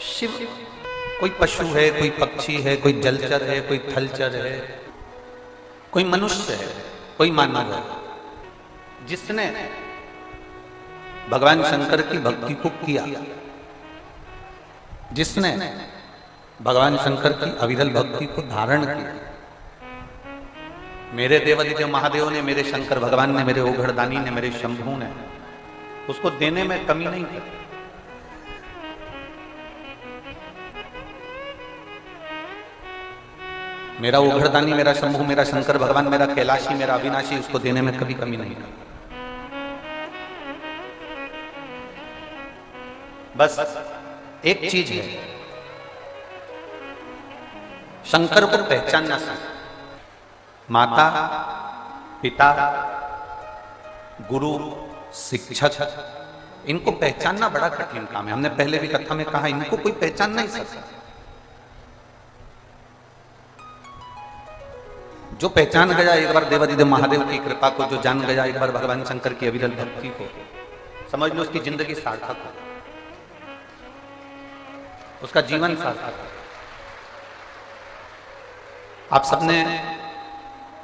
शिव कोई पशु है, कोई पक्षी है, कोई जलचर है, कोई थलचर है, कोई मनुष्य है, कोई मानव है, जिसने भगवान शंकर की भक्ति को किया, जिसने भगवान शंकर की अविरल भक्ति को धारण किया। मेरे देवादिदेव महादेव ने, मेरे शंकर भगवान ने, मेरे ओघड़दानी ने, मेरे शंभू ने उसको देने में कमी नहीं की। मेरा ओघड़दानी, मेरा शंभू, मेरा शंकर भगवान, मेरा कैलाशी, मेरा अविनाशी, उसको देने में कभी कमी नहीं की। बस एक चीज है, शंकर को पहचानना सीख। माता, पिता, गुरु, शिक्षक, इनको पहचानना बड़ा कठिन काम है। हमने पहले भी कथा में कहा, इनको कोई पहचान नहीं सकता। जो पहचान गया एक बार देवादिदेव महादेव की कृपा को, जो जान गया एक बार भगवान शंकर की अविरल भक्ति को, समझ लो उसकी जिंदगी सार्थक हो, उसका जीवन सार्थक हो। आप सबने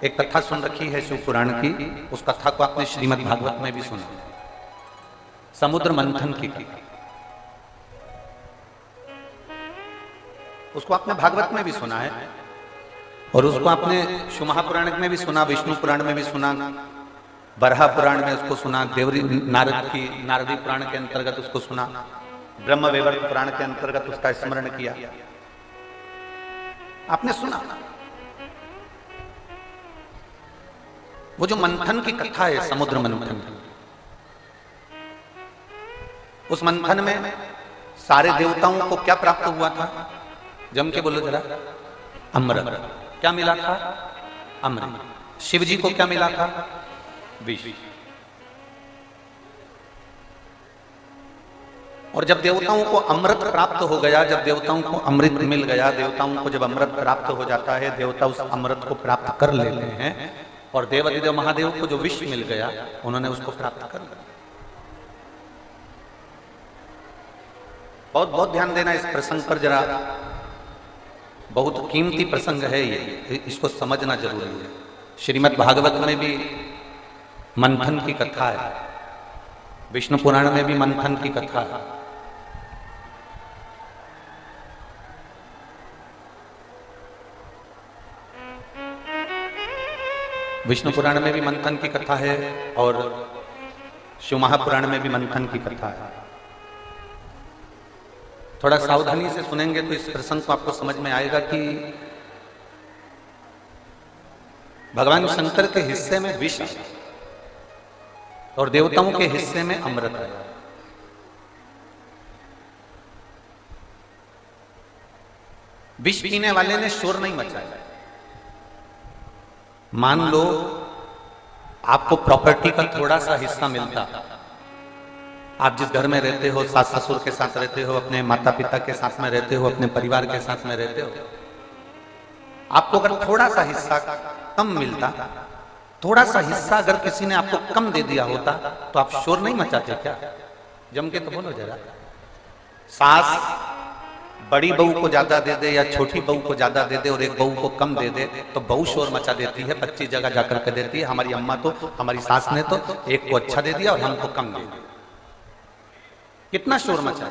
एक कथा सुन रखी है शिव पुराण की, उस कथा को आपने श्रीमद् भागवत में भी सुना, समुद्र मंथन की कथा। उसको आपने भागवत में भी सुना है और उसको आपने शिव महापुराण में भी सुना, विष्णु पुराण में भी सुना, बरहा पुराण में उसको सुना, देवरी नारद की नारदी पुराण के अंतर्गत उसको सुना, ब्रह्म वैवर्त पुराण के अंतर्गत उसका स्मरण किया, आपने सुना। वो जो मंथन की कथा है, समुद्र मंथन, उस मंथन में सारे देवताओं को क्या प्राप्त हुआ था? जम के बोलो जरा। अमृत। क्या मिला था? अमृत। शिव जी को क्या मिला था? विष। और जब देवताओं को अमृत प्राप्त हो गया, जब देवताओं को अमृत मिल गया, देवताओं को जब अमृत प्राप्त हो जाता है, देवता उस अमृत को प्राप्त कर लेते हैं, और देवादिदेव महादेव को जो विष मिल गया, उन्होंने उसको प्राप्त कर लिया। बहुत बहुत ध्यान देना इस प्रसंग पर जरा, बहुत कीमती प्रसंग है ये, इसको समझना जरूरी है। श्रीमद् भागवत में भी मंथन की कथा है, विष्णु पुराण में भी मंथन की कथा है। विष्णु पुराण में भी मंथन की कथा है और शिव महापुराण में भी मंथन की कथा है। थोड़ा सावधानी से सुनेंगे तो इस प्रसंग को आपको समझ में आएगा कि भगवान शंकर के हिस्से में विष और देवताओं के हिस्से में अमृत है। विष पीने वाले ने शोर नहीं मचाया। मान लो आपको प्रॉपर्टी का थोड़ा सा हिस्सा मिलता, आप जिस घर में रहते हो, सास ससुर के साथ रहते हो, अपने माता पिता के साथ में रहते हो, अपने परिवार के साथ में रहते हो, आपको अगर थोड़ा सा हिस्सा कम मिलता, थोड़ा सा हिस्सा अगर किसी ने आपको कम दे दिया होता, तो आप शोर नहीं मचाते क्या? जम के तो बोलो जरा। सास बड़ी बहू को ज्यादा दे दे या छोटी बहू को ज्यादा दे दे और एक बहू को कम दे दे, तो बहू शोर मचा देती है, 25 जगह जाकर के देती है, हमारी अम्मा तो, हमारी सास ने तो एक को अच्छा दे दिया और हमको कम दे दिया। कितना शोर मचा।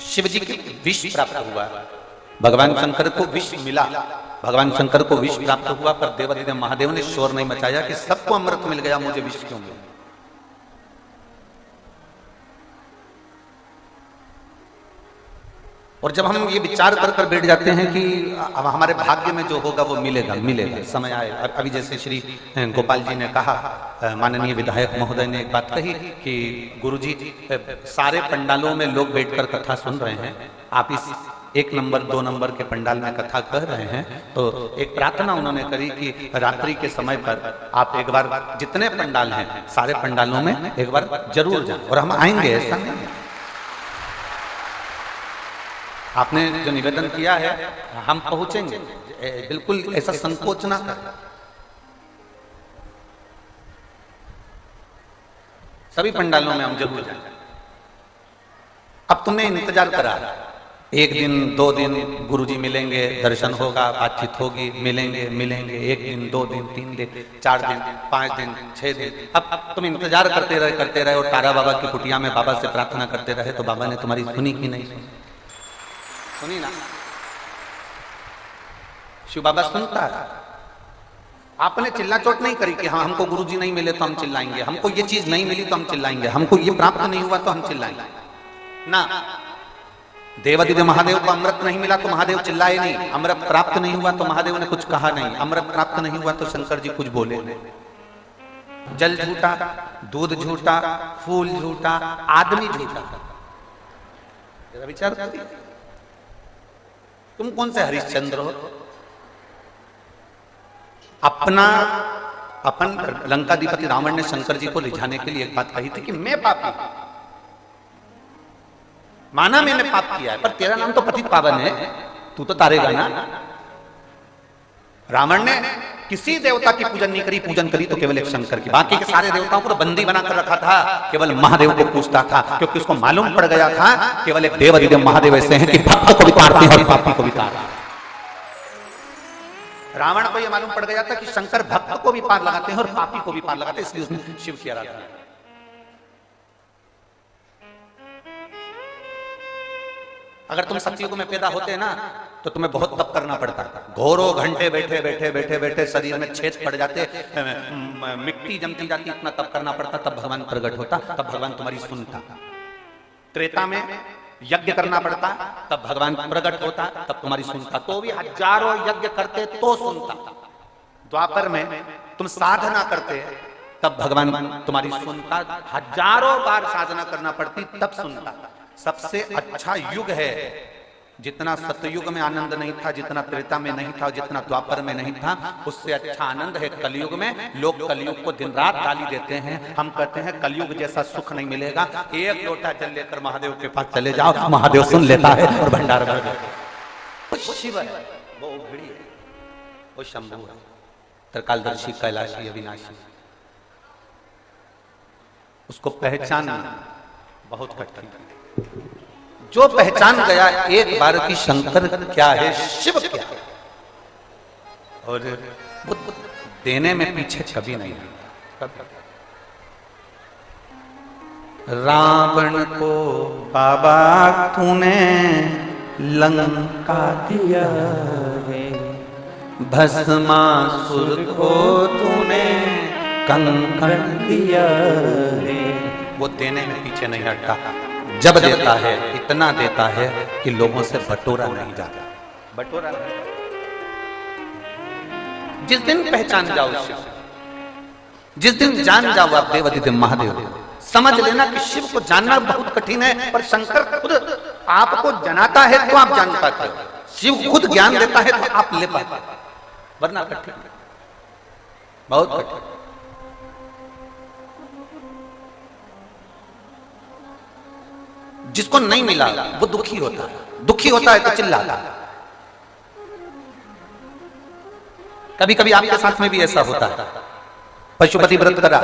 शिव जी के विष प्राप्त हुआ, भगवान शंकर को विष मिला, भगवान शंकर को विष प्राप्त हुआ, पर देवादिदेव महादेव ने शोर नहीं मचाया कि सबको अमृत मिल गया, मुझे विष क्यों मिला। और जब हम ये विचार कर बैठ जाते हैं कि अब हमारे भाग्य में जो होगा वो मिलेगा, मिलेगा, समय आए। अभी जैसे श्री गोपाल जी ने कहा, माननीय विधायक महोदय ने एक बात कही कि गुरुजी सारे पंडालों में लोग बैठकर कथा सुन रहे हैं, आप इस 1 नंबर 2 नंबर के पंडाल में कथा कह रहे हैं, तो एक प्रार्थना उन्होंने करी कि रात्रि के समय पर आप एक बार जितने पंडाल हैं सारे पंडालों में एक बार जरूर जाएं। और हम आएंगे, ऐसा नहीं है। आपने जो निवेदन किया है हम पहुंचेंगे, बिल्कुल ऐसा संकोच ना करें। सभी पंडालों में हम जरूर जाएं। अब तुमने इंतजार करा, 1 दिन 2 दिन गुरुजी मिलेंगे, दर्शन होगा, बातचीत होगी, मिलेंगे 1 दिन 2 दिन 3 दिन 4 दिन 5 दिन 6 दिन। अब तुम इंतजार करते रहे और तारा बाबा की कुटिया में बाबा से प्रार्थना करते रहे, तो बाबा ने तुम्हारी सुनी कि नहीं सुनी? सुनी ना। शिव बाबा सुनता है। आपने चिल्ला चोट नहीं करी कि हाँ हमको गुरुजी नहीं मिले तो हम चिल्लाएंगे, हमको ये चीज नहीं मिली तो हम चिल्लाएंगे, हमको ये प्राप्त नहीं हुआ तो हम चिल्लाएंगे ना। देवादिदेव महादेव को अमृत नहीं मिला तो महादेव चिल्लाए नहीं, अमृत प्राप्त नहीं हुआ तो महादेव ने कुछ कहा नहीं, अमृत प्राप्त नहीं हुआ तो शंकर जी कुछ बोले नहीं। जल झूठा, दूध झूठा, फूल झूठा, आदमी झूठा। जरा विचार करिए, तुम कौन से हरिश्चंद्र हो? अपन लंकाधिपति रावण ने शंकर जी को रिझाने के लिए एक बात कही थी कि मैं पापी, माना मैंने पाप किया है, पर तेरा नाम तो पतित पावन है, तू तो तारेगा ना। रावण ने किसी देवता की पूजन नहीं करी, पूजन करी तो केवल एक शंकर की। बाकी के सारे देवताओं को बंदी बनाकर रखा था, केवल महादेव को पूछता था, क्योंकि उसको मालूम पड़ गया था केवल एक देवादिदेव महादेव ऐसे हैं कि भक्त को भी तारते हैं और पापी को भी तारते हैं। रावण को यह मालूम पड़ गया था कि शंकर भक्त को भी पार लगाते हैं और पापी को भी पार लगाते हैं, इसलिए उसने शिव की आराधना की। अगर तुम सतयुग में पैदा होते ना तो तुम्हें बहुत तप करना पड़ता, घोरों घंटे बैठे शरीर में छेद पड़ जाते, मिट्टी जमती जाती, इतना तप करना पड़ता, तब भगवान प्रकट होता, तब भगवान तुम्हारी सुनता। त्रेता में यज्ञ करना पड़ता, तब भगवान प्रकट होता, तब तुम्हारी सुनता, तो भी हजारों यज्ञ करते तो सुनता। द्वापर में तुम साधना करते तब भगवान तुम्हारी सुनता, हजारों बार साधना करना पड़ती तब सुनता। सबसे अच्छा युग है, जितना सतयुग में आनंद नहीं था, जितना त्रेता में नहीं था, जितना द्वापर में नहीं था, उससे अच्छा आनंद है कलयुग में। लोग कलयुग को दिन रात गाली देते हैं, हम कहते हैं कलयुग जैसा सुख नहीं मिलेगा। एक लोटा जल लेकर महादेव के पास चले जाओ, महादेव सुन लेता है और भंडार भर देता है। वो शिव है, वो उघड़ी है, वो शंभु है, त्रिकालदर्शी, कैलाशी, अविनाशी। उसको पहचानना बहुत कठिन है। जो पहचान गया एक बार की शंकर क्या है, शिव क्या है, और वो देने में पीछे कभी नहीं है। रावण को बाबा तूने लंका दिया है, भस्मासुर को तूने कंकण दिया है। वो देने में पीछे नहीं हटता, जब देता है इतना देता है कि लोगों से बटोरा नहीं जाता, बटोरा नहीं। जिस दिन पहचान जाओ शिव, जिस दिन जान जाओ आप देवादिदेव महादेव, समझ लेना कि शिव को जानना बहुत कठिन है, पर शंकर खुद आपको जनाता है तो आप जान पाते हो, शिव खुद ज्ञान देता है तो आप ले पाते हो, वरना कठिन, बहुत कठिन। जिसको नहीं मिला वो दुखी होता है, दुखी होता है तो चिल्लाता है। कभी कभी आपके साथ में भी ऐसा होता है, पशुपति व्रत करा,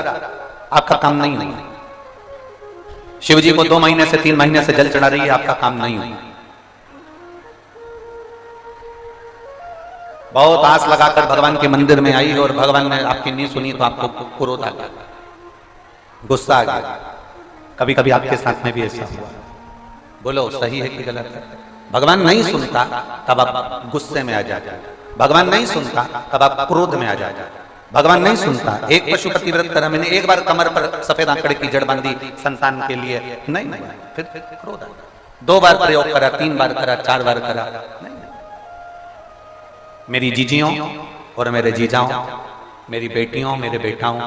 आपका काम नहीं हुआ, शिव जी को 2 महीने से 3 महीने से जल चढ़ा रही है, आपका काम नहीं हुआ, बहुत आस लगाकर भगवान के मंदिर में आई और भगवान ने आपकी नहीं सुनी तो आपको क्रोध आ गया, गुस्सा आ गया। कभी कभी आपके साथ में भी ऐसा हुआ, बोलो सही है कि गलत है? भगवान नहीं सुनता तब आप गुस्से में आ जाते, भगवान नहीं सुनता तब आप क्रोध में आ जाते, भगवान नहीं सुनता। एक पशुपति व्रत करा मैंने, एक बार कमर पर सफेद आंकड़े की जड़ बांधी संतान के लिए, नहीं, फिर क्रोध आ गया। 2 बार प्रयोग करा, 3 बार करा, 4 बार करा, नहीं। मेरी जीजियों और मेरे जीजाओं, मेरी बेटियों, मेरे बेटाओं,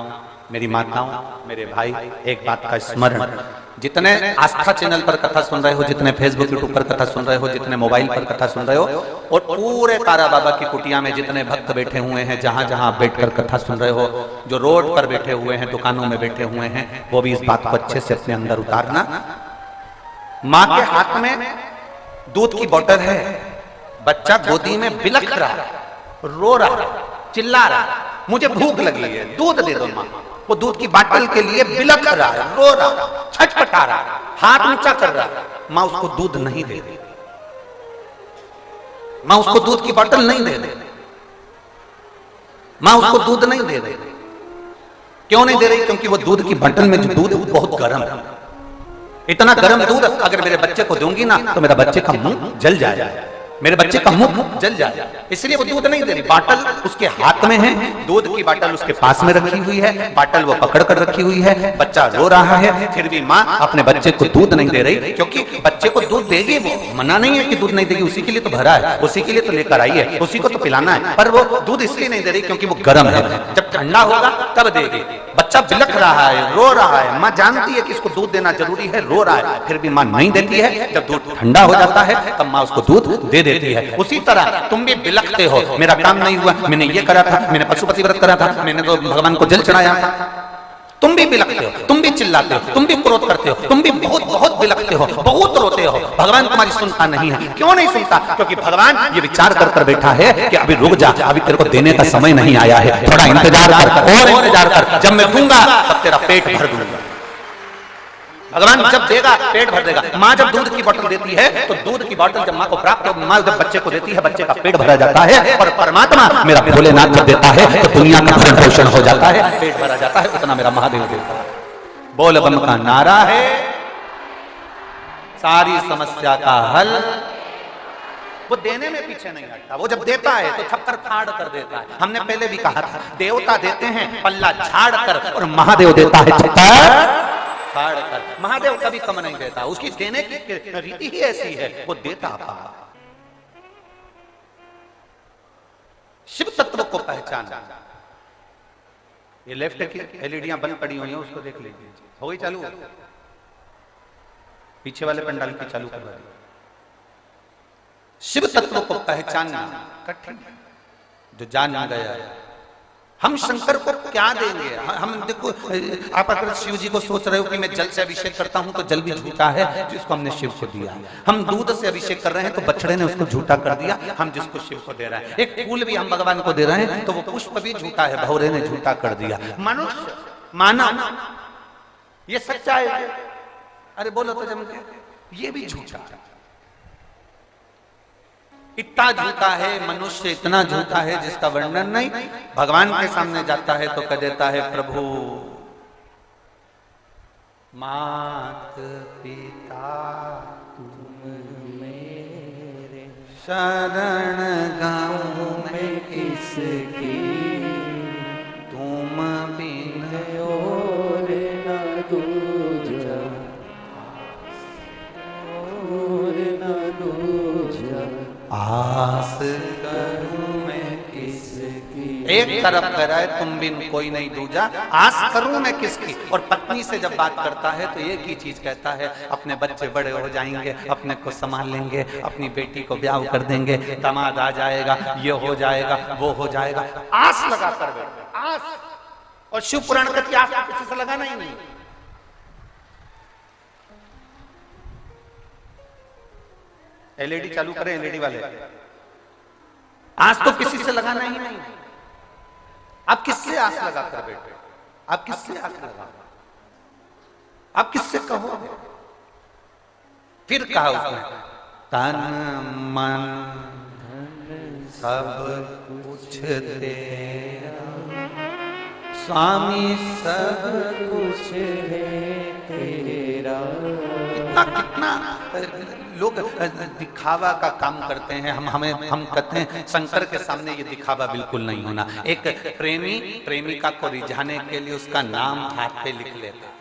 मेरी माताओं, मेरे भाई, एक बात का स्मरण, जितने आस्था चैनल पर कथा सुन रहे हो, जितने फेसबुक यूट्यूब पर कथा सुन रहे हो, जितने मोबाइल पर कथा सुन रहे हो, और पूरे तारा बाबा की कुटिया में जितने भक्त बैठे हुए हैं, जहां जहां बैठकर कथा सुन रहे हो, जो रोड पर बैठे हुए हैं, दुकानों में बैठे हुए हैं, वो भी इस बात को अच्छे से अपने अंदर उतारना। माँ के हाथ में दूध की बोतल है, बच्चा गोदी में बिलख रहा, रो रहा, चिल्ला रहा, मुझे भूख लगी है, दूध दे दो माँ। वो दूध की बाटल के लिए बिलख रहा है, रो रहा है, छटपटा रहा है, हाथ ऊंचा कर रहा है। माँ उसको दूध नहीं दे रही, माँ उसको दूध की बोतल नहीं दे रही, माँ उसको दूध नहीं दे रही। क्यों नहीं दे रही? क्योंकि वो दूध की बोतल में जो दूध है वो बहुत गर्म है। इतना गर्म दूध अगर मेरे बच्चे को दूंगी ना तो मेरा बच्चे का मुंह जल जाएगा, मेरे बच्चे का मुंह जल जाएगा। इसलिए वो दूध नहीं दे रही। बाटल उसके हाथ में है, दूध की बाटल उसके पास में रखी हुई है, बाटल वो पकड़ कर रखी हुई है, बच्चा रो रहा है, फिर भी माँ अपने बच्चे को दूध नहीं दे रही। क्योंकि बच्चे को दूध देगी, वो मना नहीं है कि दूध नहीं देगी, उसी के लिए तो भरा है, उसी के लिए तो लेकर आई है, उसी को तो पिलाना है। पर वो दूध इसलिए नहीं दे रही क्योंकि वो गर्म है, जब ठंडा होगा तब देगी। बच्चा बिलख रहा है, रो रहा है, माँ जानती है कि इसको दूध देना जरूरी है, रो रहा है, फिर भी माँ नहीं देती है। जब दूध ठंडा हो जाता है तब माँ उसको दूध दे देती है। उसी तरह तुम भी बिलखते हो, मेरा काम नहीं हुआ, मैंने ये करा था, मैंने पशुपति व्रत करा था, मैंने तो भगवान को जल चढ़ाया था। तुम भी बिलखते हो, तुम भी चिल्लाते हो, तुम भी क्रोध करते हो, तुम भी बहुत बहुत बिलखते हो, बहुत रोते हो। भगवान तुम्हारी सुनता नहीं है। क्यों नहीं सुनता? क्योंकि भगवान ये विचार कर कर बैठा है कि अभी रुक जा, अभी तेरे को देने का समय नहीं आया है, थोड़ा इंतजार कर, और इंतजार कर, जब मैं दूंगा तब तेरा पेट भर दूंगा। भगवान जब देगा पेट भर देगा। माँ जब दूध की बोतल देती है तो दूध की बोतल जब माँ को प्राप्त हो, माँ जब बच्चे को देती है, बच्चे का पेट भरा जाता है। और परमात्मा मेरा भोलेनाथ जब देता है तो दुनिया का भरण पोषण हो जाता है, पेट भरा जाता है। उतना मेरा महादेव देता है। बोल बम का नारा है सारी समस्या का हल। वो देने में पीछे नहीं हटता, वो जब देता है तो छप्पर फाड़ कर देता है। हमने पहले भी कहा था, देवता देते हैं पल्ला झाड़ कर, और महादेव देता है छप्पर फाड़ कर। महादेव कभी कम नहीं देता, उसकी देने की रीति ही ऐसी है, वो देता पार। शिव तत्व को पहचाना। ये लेफ्ट की एलईडियां बंद पड़ी हुई हैं, उसको देख लीजिए। हो गई चालू? पीछे वाले पंडाल की चालू करवा दी। शिव तत्व को पहचानना कठिन, जो जान गया हम शंकर को क्या देंगे। हम देखो, आप अगर शिव जी को सोच रहे हो कि मैं जल से अभिषेक करता हूं तो जल भी झूठा है जिसको हमने शिव को दिया। हम दूध से अभिषेक कर रहे हैं तो बछड़े ने उसको झूठा कर दिया, हम जिसको शिव को दे रहे हैं। एक फूल भी हम भगवान को दे रहे हैं तो वो पुष्प भी झूठा है, भौरे ने झूठा कर दिया। मनुष्य मानव ये सच्चा है, अरे बोलो तो जम के, ये भी झूठा है। इतना झूठा है मनुष्य, इतना झूठा है जिसका वर्णन नहीं। भगवान के सामने जाता है तो कह देता है, प्रभु मात पिता तुम मेरे, शरण गाऊं मैं किसकी, तुम बिन और न दूजा, और न दूजा, आस करूं मैं किसकी। एक तरफ कह रहा है तुम बिन कोई नहीं दूजा, आस करूं मैं किसकी। और पत्नी से जब बात करता है तो एक ही चीज कहता है, अपने बच्चे बड़े हो जाएंगे, अपने को संभाल लेंगे, अपनी बेटी को ब्याह कर देंगे, दामाद आ जाएगा, ये हो जाएगा, वो हो जाएगा। आस लगा कर बैठे, आस। और शिव पुराण कहती आस तो किसी से लगाना ही नहीं। एलईडी चालू करें, एलईडी वाले, आस तो किसी से लगाना ही नहीं। आप किससे आस लगा कर बैठे? आप किससे आस लगा? आप किससे कहोगे? फिर कहा उसने, तन मन सब कुछ तेरा, स्वामी सब कुछ है तेरा। कितना लोग दिखावा का काम करते हैं। हम कहते हैं शंकर के सामने ये दिखावा बिल्कुल नहीं होना। एक प्रेमी प्रेमिका को रिझाने के लिए उसका नाम हाथ पे लिख लेता है।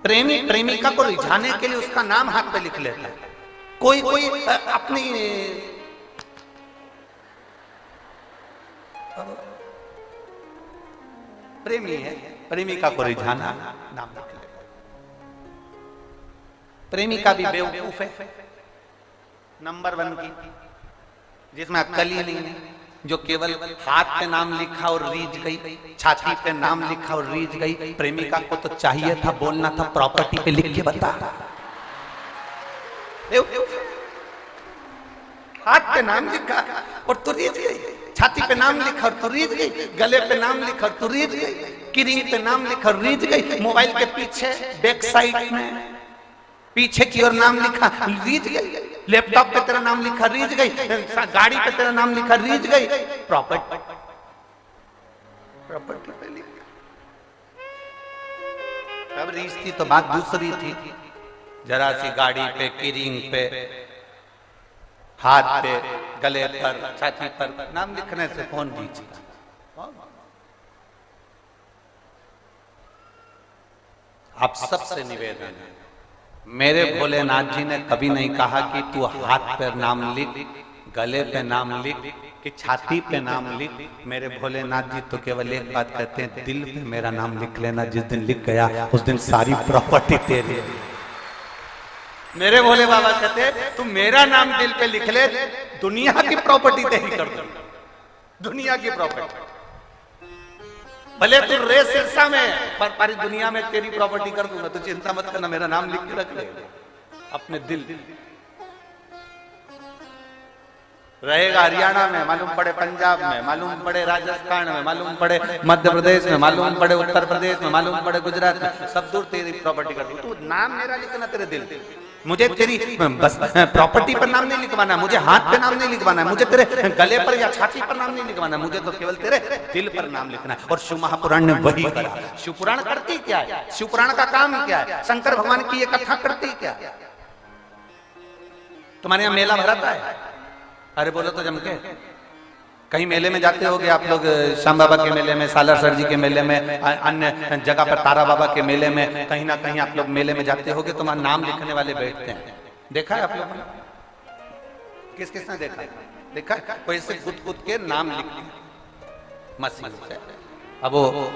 प्रेमी प्रेमिका को रिझाने के लिए उसका नाम हाथ पे लिख लेता है। कोई कोई अपनी प्रेमी है, प्रेमिका को रिझाना नाम लिख लेता। प्रेमिका भी बेवकूफ है नंबर 1 की, जिसमें अक्ल ही नहीं है, जो केवल हाथ पे नाम लिखा और रीझ गई, छाती पे नाम लिखा और रीझ गई। प्रेमिका को तो चाहिए था, बोलना था, प्रॉपर्टी पे लिख के बता। हाथ पे नाम लिखा और तू रीझ गई, छाती पे नाम लिखा और तू रीझ गई, गले पे नाम लिखा और तू रीझ गई, किरिंग पे नाम लिखा और रीझ गई, मोबाइल के पीछे बैक साइड में पीछे की ओर नाम लिखा रीझ गई, लैपटॉप पे तेरा नाम लिखा रीझ गई, गाड़ी पे तेरा नाम लिखा रीझ गई, प्रॉपर्टी पे लिख। अब रीझ थी तो बात दूसरी थी, जरा सी गाड़ी पे, किरिंग पे, हाथ पे, गले पर, छाती पर नाम लिखने से कौन रीझेगा? आप सबसे निवेदन है, मेरे भोलेनाथ जी ने कभी नहीं कहा कि तू हाथ पे नाम लिख, गले पे नाम लिख, कि छाती पे नाम लिख। मेरे भोलेनाथ जी तो केवल एक बात कहते हैं, दिल पे मेरा नाम लिख लेना, जिस दिन लिख गया उस दिन सारी प्रॉपर्टी तेरी है। मेरे भोले बाबा कहते हैं तू मेरा नाम दिल पे लिख ले, दुनिया की प्रॉपर्टी तेरी कर दूं, दुनिया की प्रॉपर्टी। भले तू रे सिरसा में, पर सारी दुनिया में तेरी प्रॉपर्टी कर दूंगा, तो चिंता मत करना, मेरा नाम लिख के रख ले अपने दिल। रहेगा हरियाणा में, मालूम पड़े पंजाब में, मालूम पड़े राजस्थान में, मालूम पड़े मध्य प्रदेश में, मालूम पड़े उत्तर प्रदेश में, मालूम पड़े गुजरात में, सब दूर तेरी प्रॉपर्टी कर दूं। तू नाम मेरा लिखना तेरे दिल, मुझे तेरी बस प्रॉपर्टी पर नाम नहीं लिखवाना, मुझे हाथ पे नाम नहीं लिखवाना, मुझे तेरे गले पर या छाती पर नाम नहीं लिखवाना, मुझे तो केवल तेरे दिल पर नाम लिखना है। और शिव महापुराण ने वही करा। शिव पुराण करती क्या है? शिव पुराण का काम क्या है? शंकर भगवान की ये कथा करती क्या? तुम्हारे यहाँ मेला भराता है? अरे बोलो तो जम के। कहीं मेले में जाते होगे आप लोग, श्याम बाबा के मेले में, सालासर जी के मेले में, अन्य जगह पर तारा बाबा के मेले में, कहीं ना कहीं आप लोग मेले में जाते होगे तो वहां नाम लिखने वाले बैठते हैं। देखा है आप लोगों ने? किस किसने देखा है? देखा? कोई ऐसे गुद गुद के नाम लिखते हैं मशीन से। अब वो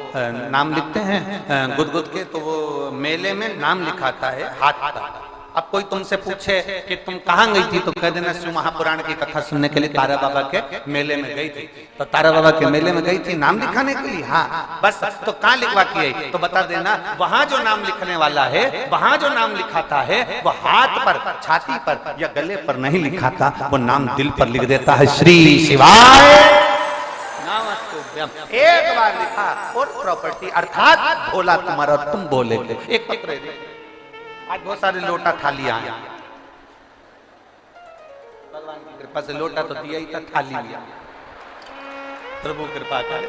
नाम लिखते हैं गुद गुद के, तो वो मेले में नाम लिखाता है हाथ का। अब कोई तुमसे पूछे कि तुम कहाँ गई थी, तो कह देना शिव महापुराण की कथा सुनने के लिए तारा बाबा के मेले में गई थी। तो तारा बाबा के मेले में गई थी नाम लिखाने के लिए? हाँ, बस। तो कहाँ लिखवा के आई? तो बता देना, वहां जो नाम लिखने वाला है, वहां जो नाम लिखाता है, वो हाथ पर, छाती पर या गले पर नहीं लिखाता, वो नाम दिल पर लिख देता है। श्री शिवाय नमस्तुभ्यम। एक बार लिखा और प्रॉपर्टी, अर्थात भोला तुम्हारा, तुम बोले। एक पत्र आज बहुत सारे लोटा थालियां, भगवान की कृपा से लोटा तो दिया ही था, थाली लिया, प्रभु कृपा करे।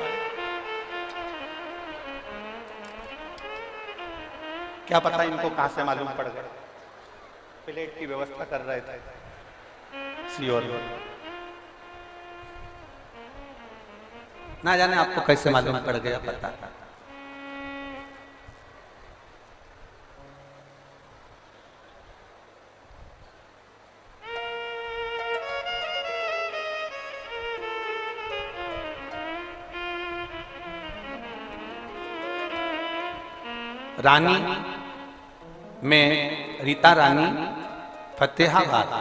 क्या पता इनको कहां से मालूम पड़ गया, प्लेट की व्यवस्था कर रहे थे सियोर, ना जाने आपको कैसे मालूम पड़ गया, पता। रानी में रीता रानी फतेहाबाद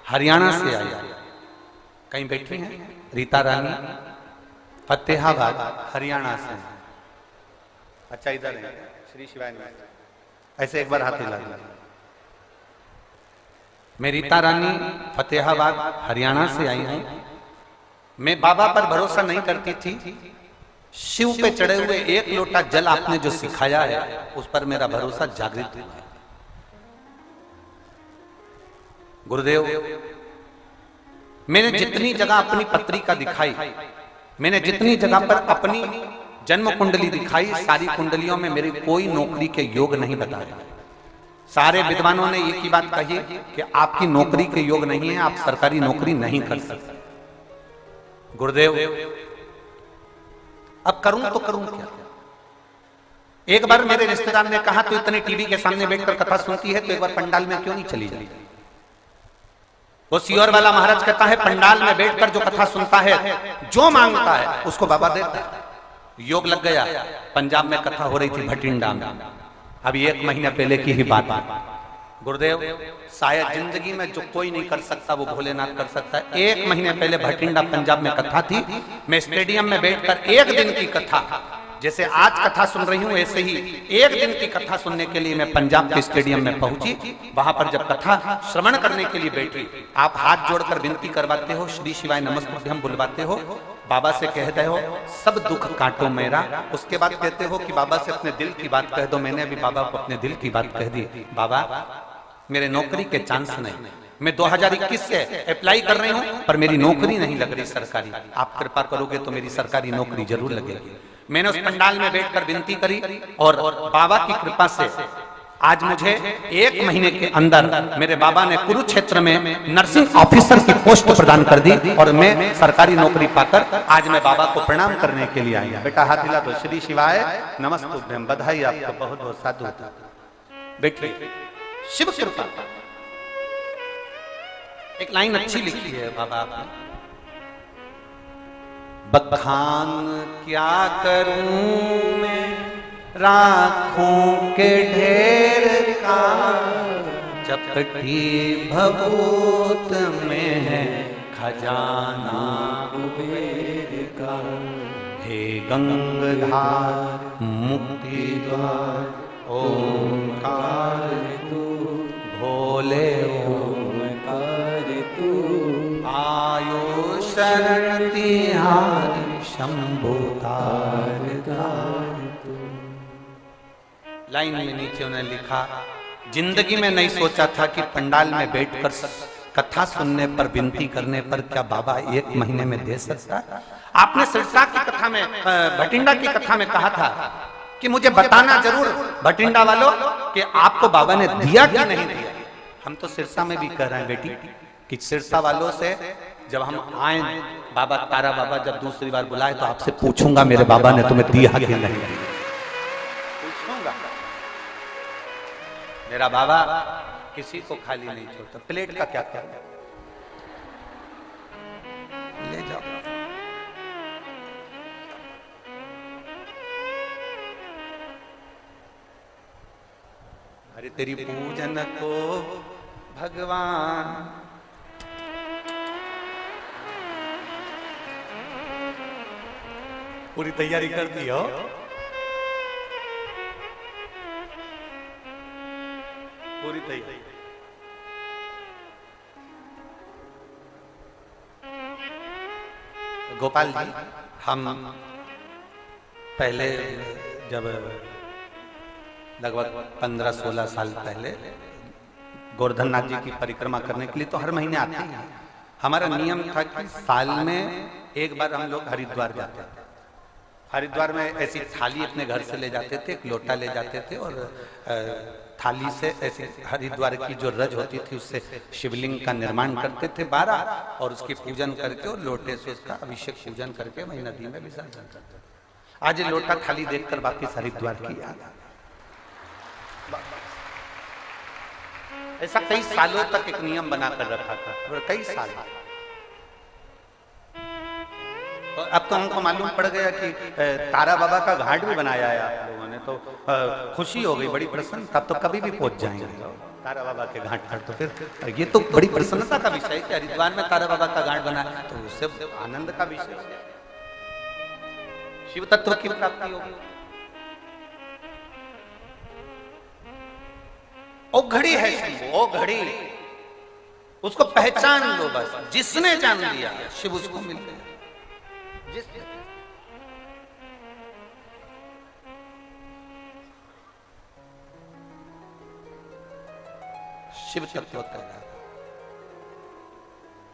हरियाणा से आई। कहीं बैठी हैं रीता रानी, फतेहाबाद हरियाणा से। अच्छा इधर है, श्री शिवाय में ऐसे एक बार हाथ हिला दीजिए। मैं रीता रानी फतेहाबाद हरियाणा से आई हूं। मैं बाबा पर भरोसा नहीं करती थी, शिव पे चढ़े हुए एक लोटा जल आपने जो सिखाया है उस पर मेरा भरोसा जागृत हुआ है। गुरुदेव, मैंने जितनी जगह अपनी पत्रिका दिखाई, मैंने जितनी जगह पर अपनी जन्म कुंडली दिखाई, सारी कुंडलियों में मेरी कोई नौकरी के योग नहीं बताया। सारे विद्वानों ने एक ही बात कही कि आपकी नौकरी के योग नहीं है, आप सरकारी नौकरी नहीं कर सकते। गुरुदेव, अब करूं तो करूं क्या? एक बार मेरे रिश्तेदार ने कहा, तो इतने टीवी के सामने बैठकर कथा सुनती है, तो एक बार पंडाल में क्यों नहीं चली जाती? वो सियोर वाला महाराज कहता है, पंडाल में बैठकर जो कथा सुनता है, जो मांगता है उसको बाबा देता है। योग लग गया। पंजाब में कथा हो रही थी भटिंडा में, अभी 1 महीने पहले की ही बात है। गुरुदेव, शायद जिंदगी में जो कोई नहीं कर सकता वो भोलेनाथ कर सकता है। 1 महीने पहले भटिंडा पंजाब में कथा थी। मैं स्टेडियम में बैठकर 1 दिन की कथा, जैसे आज कथा सुन रही हूं, ऐसे ही एक दिन की कथा सुनने के लिए मैं पंजाब के स्टेडियम में पहुंची। वहां पर जब कथा श्रवण करने के लिए बैठी, आप हाथ जोड़कर विनती करवाते हो, श्री शिवाय नमस्तुभ्यम बुलवाते हो, बाबा से कहते हो सब दुख काटो मेरा। उसके बाद कहते हो कि बाबा से अपने दिल की बात कह दो। मैंने अभी बाबा को अपने दिल की बात कह दी, बाबा मेरे नौकरी के चांस नहीं, मैं 2021 से अप्लाई कर रही हूं पर मेरी नौकरी नहीं लग रही सरकारी, आप कृपा करोगे तो मेरी सरकारी नौकरी जरूर लगेगी। मैंने उस पंडाल में बैठकर विनती करी और बाबा की कृपा से आज मुझे 1 महीने के अंदर मेरे बाबा ने कुरुक्षेत्र में नर्सिंग ऑफिसर की पोस्ट प्रदान कर दी और मैं सरकारी नौकरी पाकर आज मैं बाबा को प्रणाम करने के लिए आया। बेटा हाथ हिला दो, श्री शिवाय नमस्तुभ्यम, बधाई आपको, बहुत बहुत साधु। बैठिए, शिव कृपा। एक लाइन अच्छी लिखी है बाबा आपने, बखान क्या करूं मैं राखों के ढेर का, चपटी भभूत में है खजाना कुबेर का। हे गंगाधार मुक्ति द्वार ओंकार तू, भोले ओंकार तू, आयो शरण तिहारी शंभो तार तार तू। लाइन में नीचे उन्होंने लिखा, जिंदगी में नहीं सोचा था कि पंडाल में बैठकर कथा सुनने पर, विनती करने पर क्या बाबा 1 महीने में दे सकता है। आपने सिरसा की कथा में, भटिंडा की कथा में कहा था कि मुझे बताना जरूर भटिंडा वालों कि आपको बाबा ने दिया कि नहीं दिया। हम तो सिरसा में भी कह रहे हैं बेटी कि सिरसा वालों से जब हम आए, बाबा तारा बाबा जब दूसरी बार बुलाए तो आपसे पूछूंगा मेरे बाबा ने तुम्हें दिया कि नहीं दिया, पूछूंगा। मेरा बाबा किसी को खाली नहीं छोड़ता। प्लेट का क्या क्या ले जाओ। अरे तेरी पूजन को भगवान, पूरी तैयारी कर दी हो। पूरी तैयारी। गोपाल जी, हम पहले जब लगभग 15-16 साल पहले गोवर्धन नाथ जी की परिक्रमा करने के लिए तो हर महीने आते हैं। हमारा नियम था कि साल में एक बार हम लोग हरिद्वार जाते थे। हरिद्वार में ऐसी थाली अपने घर से ले जाते थे, एक लोटा ले जाते थे और थाली से ऐसी हरिद्वार की जो रज होती थी उससे शिवलिंग का निर्माण करते थे 12 और उसकी पूजन करके और लोटे से उसका अभिषेक पूजन करके वही नदी में विसर्जन करते थे। आज लोटा थाली देखकर वापिस हरिद्वार की याद। ऐसा कई सालों तक एक नियम बनाकर रखा था और कई साल। और अब तो हमको मालूम पड़ गया कि तारा बाबा का घाट भी बनाया है आप लोगों ने, तो खुशी हो गई, बड़ी प्रसन्नता। तब तो कभी भी पहुंच जाएंगे तारा बाबा के घाट पर। तो फिर ये तो बड़ी प्रसन्नता का विषय है कि हरिद्वार में तारा बाबा का घाट बना, तो उससे आनंद का विषय है, शिव तत्व की प्राप्ति होगी। ओ घड़ी है शिव, ओ घड़ी, उसको पहचान लो बस। जिसने जान लिया शिव उसको मिल गया। शिव तत्व कहलाता।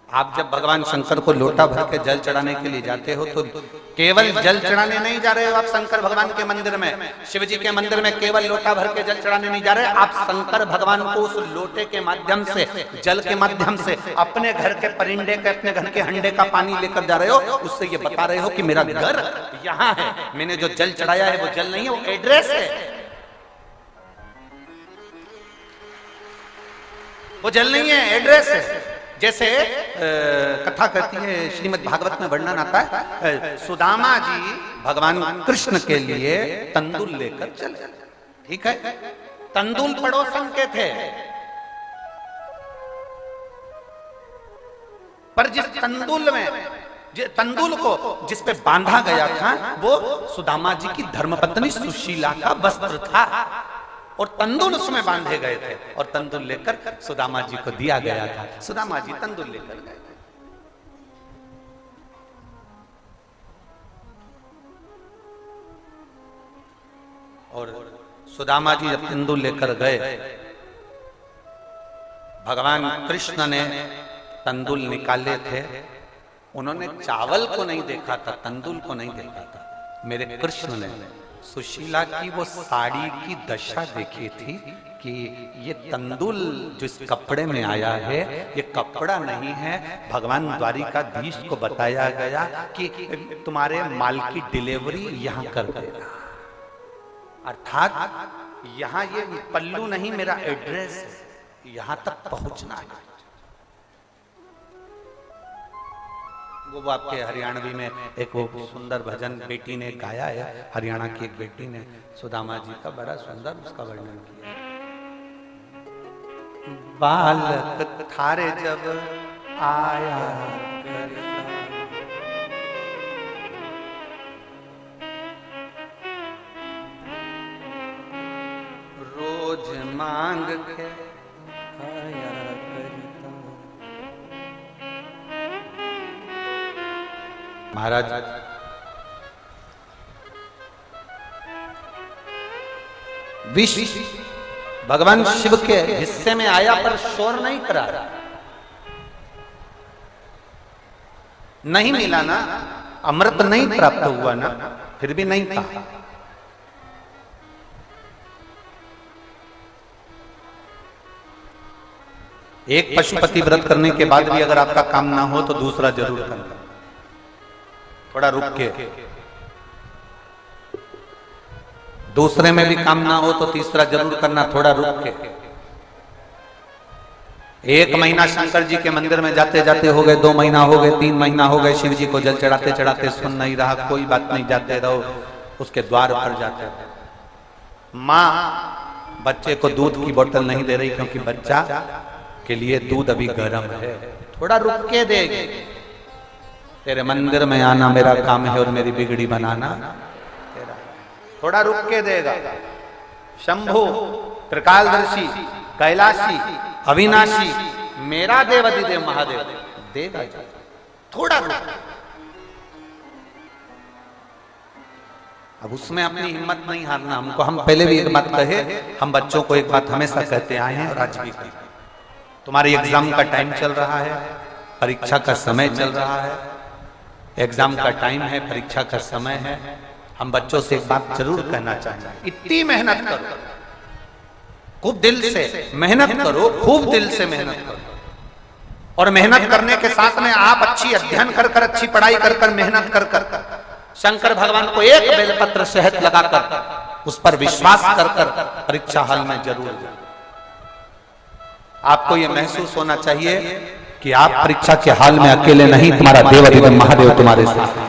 आप जब भगवान शंकर को लोटा भर के जल चढ़ाने के लिए जाते हो तो केवल जल चढ़ाने नहीं जा रहे हो आप शंकर भगवान के मंदिर में, शिव जी के मंदिर में केवल लोटा भर के जल चढ़ाने नहीं जा रहे, आप शंकर भगवान को उस लोटे के माध्यम से, जल के माध्यम से अपने घर के परिंदे के, अपने घर के हंडे का पानी लेकर जा रहे हो। उससे ये बता रहे हो कि मेरा घर यहाँ है, मैंने जो जल चढ़ाया है वो जल नहीं है, वो एड्रेस है, वो जल नहीं है, एड्रेस है। जैसे कथा कहती है, श्रीमद् भागवत में वर्णन आता है, सुदामा जी भगवान कृष्ण के लिए तंदूल लेकर चले। ठीक है, तंदूल पड़ोसन के थे, पर जिस तंदूल में तंदुल को जिस पे बांधा गया था वो सुदामा जी की धर्मपत्नी सुशीला का वस्त्र था और तंदुल उसमें बांधे गए थे और तंदुल लेकर सुदामा जी को दिया गया था। सुदामा जी तंदुल लेकर गए। और सुदामा जी जब तंदुल लेकर गए, भगवान कृष्ण ने तंदुल निकाले थे, उन्होंने चावल को नहीं देखा था, तंदुल को नहीं देखा था। मेरे कृष्ण ने सुशीला की वो साड़ी की दशा देखी थी कि ये तंदुल जिस कपड़े में आया है ये कपड़ा नहीं है। भगवान द्वारिकाधीश को बताया गया कि तुम्हारे माल की डिलीवरी यहाँ कर देगा, अर्थात यहाँ ये पल्लू नहीं, मेरा एड्रेस है, यहां तक पहुंचना है। वो आपके हरियाणवी में एक वो सुंदर भजन बेटी ने गाया है, हरियाणा की एक बेटी ने सुदामा जी का बड़ा सुंदर उसका वर्णन किया। बालक थारे जब आया रोज मांग के खाया करता। महाराज विष भगवान शिव के हिस्से में आया पर शोर नहीं करा, नहीं मिला ना, अमृत नहीं प्राप्त हुआ ना, फिर भी नहीं कहा। एक पशुपति व्रत करने के बाद भी अगर आपका काम ना हो तो दूसरा जरूर करना, थोड़ा रुक के। दूसरे में भी काम ना हो तो तीसरा जरूर करना, थोड़ा रुक के। एक महीना शंकर जी के मंदिर में जाते जाते हो गए, 2 महीना हो गए, 3 महीना हो गए, शिव जी को जल चढ़ाते चढ़ाते सुन नहीं रहा, कोई बात नहीं, जाते रहो, उसके द्वार पर जाते रहो। माँ बच्चे को दूध की बोतल नहीं दे रही क्योंकि बच्चा के लिए दूध अभी गर्म है, थोड़ा रुक के देगी। तेरे मंदिर में आना मेरा काम है और मेरी बिगड़ी बनाना तेरा, थोड़ा रुक के देगा। शंभु, त्रिकालदर्शी, कैलाशी, अविनाशी, मेरा देव अधिदेव महादेव देगा, थोड़ा रुक। अब उसमें अपनी हिम्मत नहीं हारना हमको। हम पहले भी एक बात कहे, हम बच्चों को एक बात हमेशा कहते आए हैं और आज भी कहते हैं, तुम्हारे एग्जाम का टाइम चल रहा है, परीक्षा का समय चल रहा है, एग्जाम का टाइम है, परीक्षा का समय है। हम बच्चों से एक बात जरूर कहना चाहेंगे, इतनी मेहनत करो, खूब दिल से मेहनत करो, खूब दिल से मेहनत करो। और मेहनत करने के साथ में आप अच्छी अध्ययन कर कर, अच्छी पढ़ाई कर कर, मेहनत कर कर, शंकर भगवान को एक बेलपत्र शहद लगाकर, उस पर विश्वास कर कर परीक्षा हॉल में जरूर जाए। आपको यह महसूस होना चाहिए कि आप परीक्षा के हाल में अकेले नहीं, तुम्हारा देव अधिदेव महादेव तुम्हारे साथ है,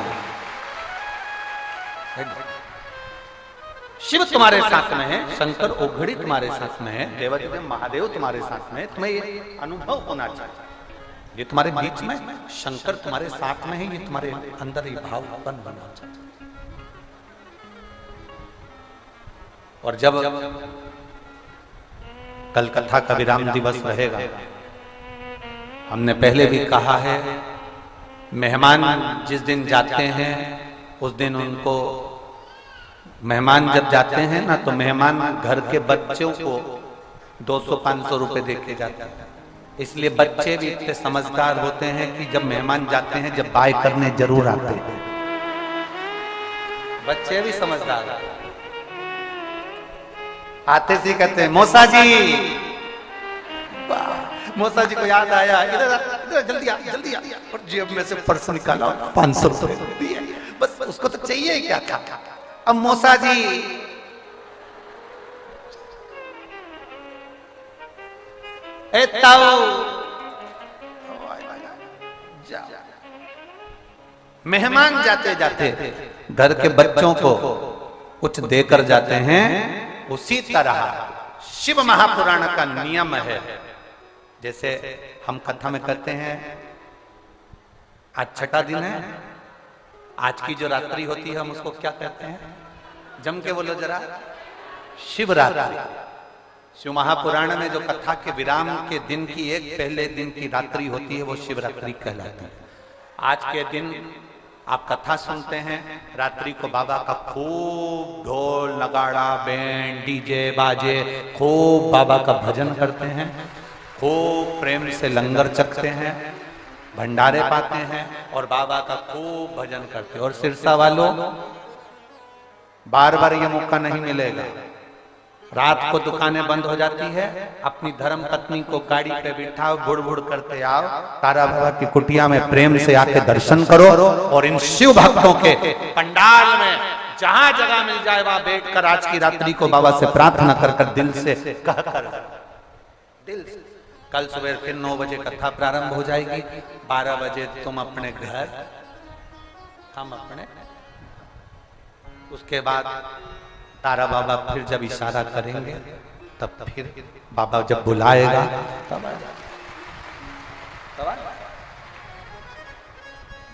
शिव तुम्हारे साथ में है, शंकर ओघड़ी तुम्हारे साथ में है, देव अधिदेव महादेव तुम्हारे साथ में। तुम्हें ये अनुभव होना चाहिए, ये तुम्हारे बीच में शंकर तुम्हारे साथ में है, ये तुम्हारे अंदर ये भाव उत्पन्न होना चाहिए। और जब कल कथा का विराम दिवस रहेगा, हमने पहले भी कहा है, मेहमान जिस दिन जाते हैं उस दिन उनको, मेहमान जब जाते हैं ना तो मेहमान घर के बच्चों को 200-500 रुपए दे के जाते हैं। इसलिए बच्चे भी इतने समझदार होते हैं कि जब मेहमान जाते हैं, जब बाय करने जरूर आते हैं, बच्चे भी समझदार आते सी कहते हैं, मौसा जी, मौसा जी को याद आया, इधर जल्दी आ, जल्दी आ, और जेब में से पर्स निकाला, 500 रुपए दिए, बस उसको तो चाहिए ही क्या था। अब मौसा जी मेहमान जाते जाते घर के बच्चों को कुछ देकर जाते हैं। उसी तरह शिव महापुराण का नियम है, जैसे हम कथा में कहते हैं, आज छठा दिन है। आज की जो रात्रि होती है हम उसको क्या कहते हैं? जम के बोलो जरा। शिवरात्रि। शिव महापुराण में जो कथा के विराम के दिन की एक पहले दिन की रात्रि होती है वो शिवरात्रि कहलाती है। आज के दिन आप कथा सुनते हैं, रात्रि को बाबा का खूब ढोल नगाड़ा बैंड डीजे बाजे खूब बाबा का भजन करते हैं, खूब प्रेम से लंगर चखते हैं, भंडारे पाते हैं और बाबा का खूब भजन करते हैं। और सिरसा वालों, बार बार ये मौका नहीं मिलेगा। रात को दुकानें बंद हो जाती है, अपनी धर्म पत्नी को गाड़ी पे बिठाओ, बुड़ बुड़ करते आओ, तारा बाबा की कुटिया में प्रेम से आके दर्शन करो और इन शिव भक्तों के पंडाल में जहां जगह मिल जाए वहां बैठकर आज की रात्रि को बाबा से प्रार्थना कर कर दिल से कहकर दिल से। कल सुबह फिर 9 बजे कथा प्रारंभ हो जाएगी, 12 बजे तुम अपने घर, हम अपने। उसके बाद तारा बाबा फिर जब इशारा करेंगे तब फिर बाबा जब बुलाएगा तब आ जाएगा।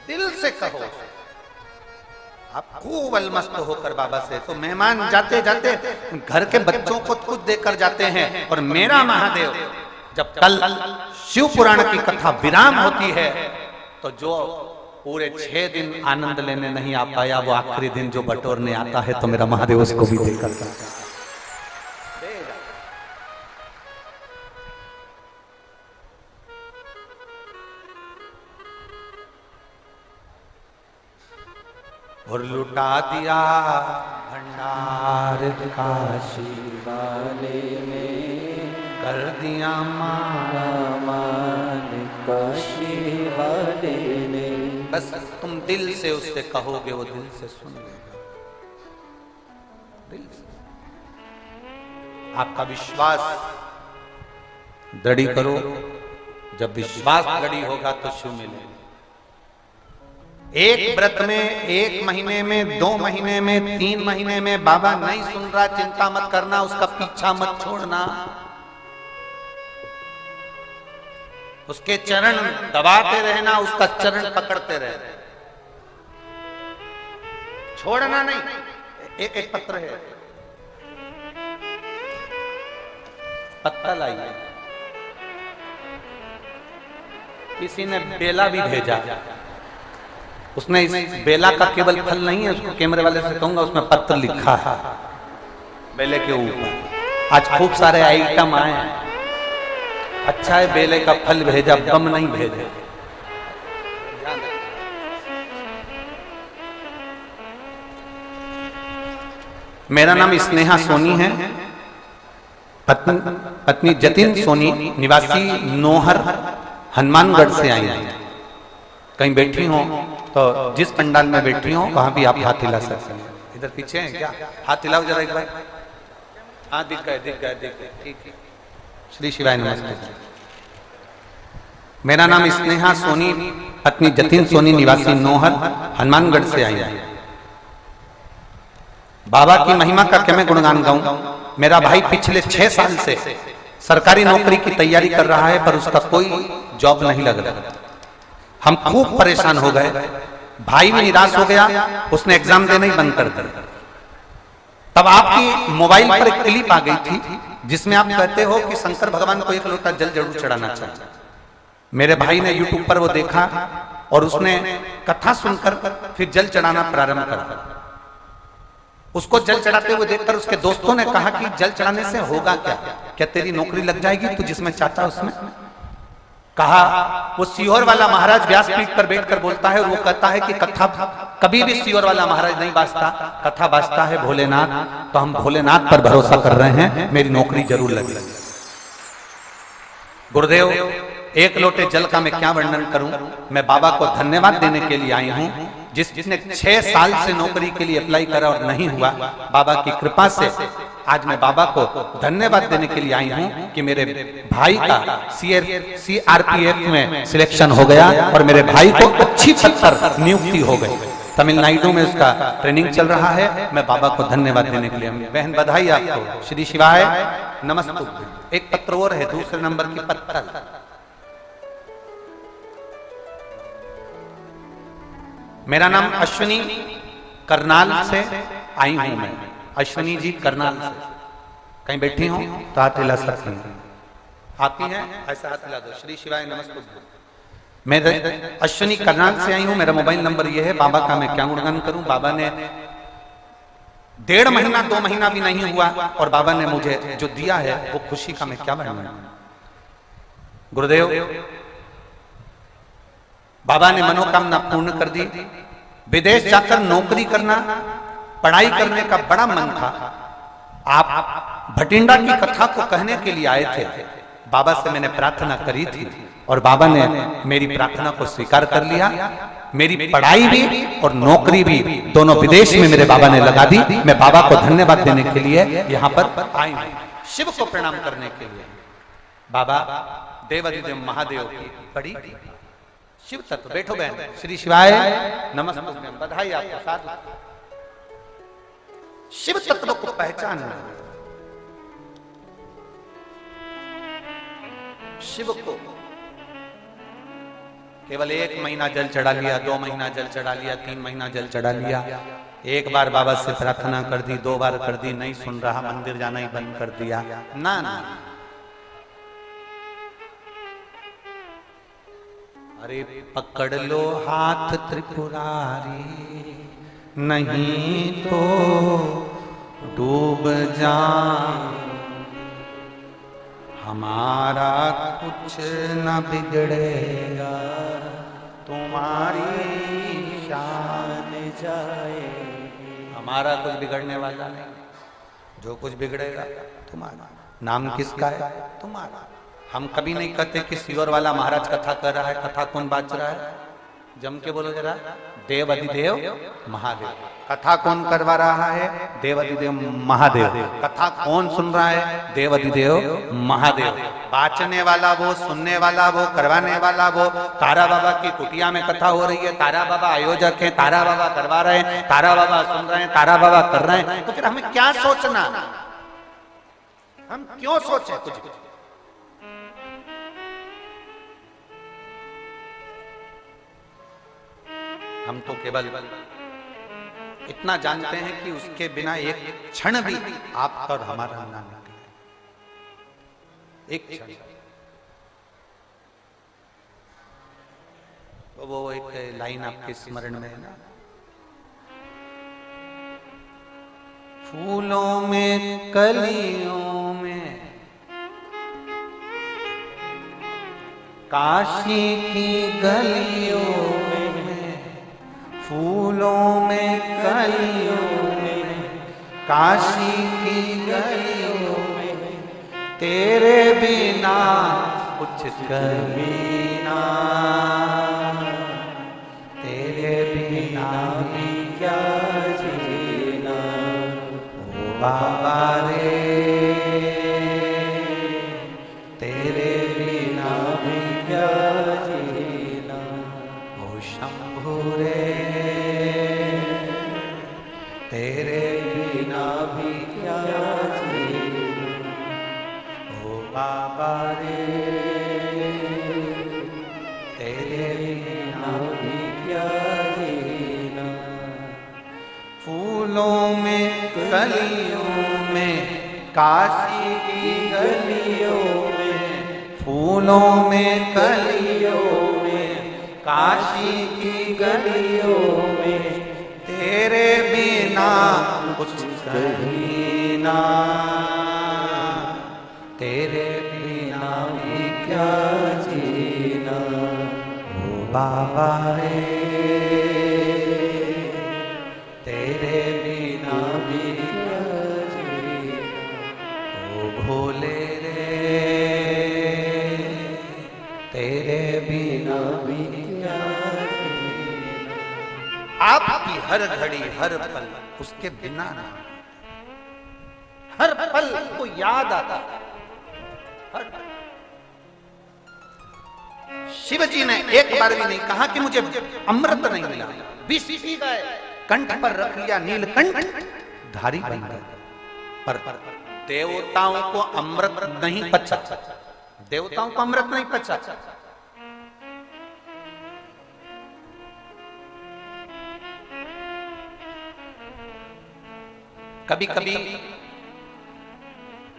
दिल से कहो, आप खूब अलमस्त होकर बाबा से। तो मेहमान जाते जाते घर के बच्चों को कुछ देकर जाते हैं। और मेरा महादेव जब कल शिव पुराण की कथा विराम होती है तो जो पूरे 6 दिन आनंद लेने नहीं आ पाया वो आखिरी दिन जो बटोरने आता है तो मेरा महादेव उसको भी देकर और लुटा दिया भंडार काशी वाले ने, कर दिया मारा मान काशी वाले ने। बस तुम दिल से उससे कहोगे वो दिल से सुन लेगा। दिल से आपका विश्वास दृढ़ करो, जब विश्वास दृढ़ होगा तो शिव मिलेगा। एक व्रत में, 1 महीने में, 2 महीने में, 3 महीने में बाबा नहीं सुन रहा, चिंता मत करना, उसका पीछा मत छोड़ना, उसके चरण दबाते रहना, उसका चरण पकड़ते रहना, छोड़ना नहीं। एक पत्र है, पत्ता लाइए। किसी ने बेला भी भेजा, उसने इस बेला का केवल फल नहीं है, उसको कैमरे वाले से कहूंगा, उसमें पत्र लिखा है बेले के ऊपर। आज खूब सारे आइटम आए हैं, अच्छा है बेले का फल भेजा, बम नहीं भेजे। मेरा नाम स्नेहा सोनी है, पत्नी जतिन सोनी, निवासी नोहर हनुमानगढ़ से आई है। कहीं बैठी हो तो जिस पंडाल में बैठी हो वहां भी आप हाथ हिला सकते हैं। इधर पीछे हैं क्या? हाथ हिलाओ जरा एक बार। हाँ दिख गए, दिख गए, दिख गए, ठीक है। श्री शिवाय नमस्ते। मेरा नाम स्नेहा सोनी, पत्नी जतिन सोनी, निवासी नोहर हनुमानगढ़ से आई है। बाबा की महिमा का क्या मैं गुणगान गाऊं? मेरा भाई पिछले 6 साल से सरकारी नौकरी की तैयारी कर रहा है पर उसका कोई जॉब नहीं लग रहा। हम खूब परेशान हो गए, भाई भी निराश हो गया, उसने एग्जाम देना ही बंद कर दिया। तब आपकी मोबाइल पर एक क्लिप आ गई थी जिसमें आप कहते हो कि शंकर भगवान को 1 लोटा जल जरूर चढ़ाना चाहिए। मेरे भाई ने यूट्यूब पर वो देखा और उसने कथा सुनकर फिर जल चढ़ाना प्रारंभ करा। उसको जल चढ़ाते हुए देखकर उसके दोस्तों ने कहा कि जल चढ़ाने से होगा क्या, क्या तेरी नौकरी लग जाएगी, तू जिसमें चाहता है उसमें? कहा वो सीहोर वाला महाराज व्यासपीठ पर बैठकर बोलता है और वो कहता है कि कथा कभी भी सीहोर वाला महाराज नहीं बाजता, कथा बाजता है भोलेनाथ, तो हम भोलेनाथ पर भरोसा कर रहे हैं, मेरी नौकरी जरूर लगेगी। गुरुदेव, 1 लोटे जल का मैं क्या वर्णन करूं, मैं बाबा को धन्यवाद देने के लिए आई हूं। जिसने 6 साल से नौकरी के लिए अप्लाई करा और नहीं हुआ, बाबा की कृपा से आज मैं बाबा को धन्यवाद देने के लिए आई हूं कि मेरे भाई का CRPF में सिलेक्शन हो गया और मेरे भाई को अच्छी पद पर नियुक्ति हो गई। तमिलनाडु में उसका ट्रेनिंग चल रहा है। मैं बाबा को धन्यवाद देने के लिए, बहन बधाई आपको, श्री शिवाय नमस्ते। एक पत्र और है, दूसरे नंबर की पत्र। मेरा नाम अश्विनी करनाल से आई हूं मैं। अश्विनी जी करनाल से कहीं बैठी हूं तो हाथ हिला सकती हैं। आती हैं ऐसा हाथ हिला दो। श्री शिवाय नमस्ते। मैं अश्विनी करनाल से आई हूं। मेरा मोबाइल नंबर ये है। बाबा का मैं क्या गुणगान करूं। बाबा ने 1.5 महीना 2 महीना भी नहीं हुआ और बाबा ने मुझे जो दिया है वो खुशी का मैं क्या वर्णन। गुरुदेव बाबा ने मनोकामना पूर्ण कर दी। विदेश जाकर नौकरी करना, पढ़ाई करने का बड़ा मन था। आप भटिंडा की कथा को कहने के लिए आए थे। बाबा से मैंने प्रार्थना करी थी और बाबा ने मेरी प्रार्थना को स्वीकार कर लिया। मेरी पढ़ाई भी और नौकरी भी दोनों विदेश में मेरे बाबा ने लगा दी। मैं बाबा को धन्यवाद देने के लिए यहाँ पर आई हूं, शिव को प्रणाम करने के लिए। बाबा देवाधिदेव महादेव की बड़ी शिव तत्व। बैठो बहन। श्री शिवाय नमस्ते। बधाई आपको। साथ शिव तत्व को पहचानना, शिव को केवल 1 महीना जल चढ़ा लिया, 2 महीना जल चढ़ा लिया, 3 महीना जल चढ़ा लिया, एक बार बाबा से प्रार्थना कर दी, 2 बार कर दी, नहीं सुन रहा, मंदिर जाना ही बंद कर दिया। ना ना, अरे पकड़ लो हाथ त्रिपुरारी, नहीं तो डूब जा। हमारा कुछ न बिगड़ेगा, तुम्हारी शान जाएगी। हमारा कुछ बिगड़ने वाला नहीं, जो कुछ बिगड़ेगा तुम्हारा। नाम किसका है? तुम्हारा। हम कभी नहीं कहते कि सियोर वाला महाराज कथा कर रहा है। कथा कौन बाच रहा है? जम के बोलो जरा। देव अधिदेव महादेव। कथा कौन करवा रहा है? देव अधिदेव महादेव। कथा कौन सुन रहा है? देव अधिदेव महादेव। बाचने वाला वो, सुनने वाला वो, करवाने वाला वो। तारा बाबा की कुटिया में कथा हो रही है, तारा बाबा आयोजक है, तारा बाबा करवा रहे हैं, तारा बाबा सुन रहे हैं, तारा बाबा कर रहे हैं, तो फिर हमें क्या सोचना? हम क्यों सोचे कुछ? हम तो केवल इतना जानते हैं कि उसके बिना एक क्षण भी आपका और हमारा ना निकले। एक क्षण। वो एक लाइन आपके स्मरण में है ना, फूलों में कलियों में काशी की गलियों में, फूलों में कलियों में काशी की गलियों में, तेरे बिना कुछ कभी ना, तेरे बिना भी क्या जीना। ओ बाबा रे, तेरे बिना भी क्या जीना। ओ शंभू रे, तेरे बिना भी क्या जीना। ओ बाबा रे, तेरे बिना भी क्या जीना। फूलों में कलियों में काशी की गलियों में, फूलों में कलियों में काशी की गलियों में, तेरे बिना कुछ कहीं ना, तेरे बिना भी क्या जीना। ओ बाबा रे, तेरे बिना भी क्या जीना। ओ भोले रे, तेरे बिना भी क्या जीना। आपकी हर घड़ी हर पल उसके बिना ना, हर पल को याद आता। शिव जी ने एक बार भी नहीं कहा कि मुझे अमृत नहीं मिला। विष पी गए, कंठ पर रख लिया नीलकंठ धारी बन गए, पर देवताओं को अमृत नहीं पचा। देवताओं को अमृत नहीं पचा। कभी कभी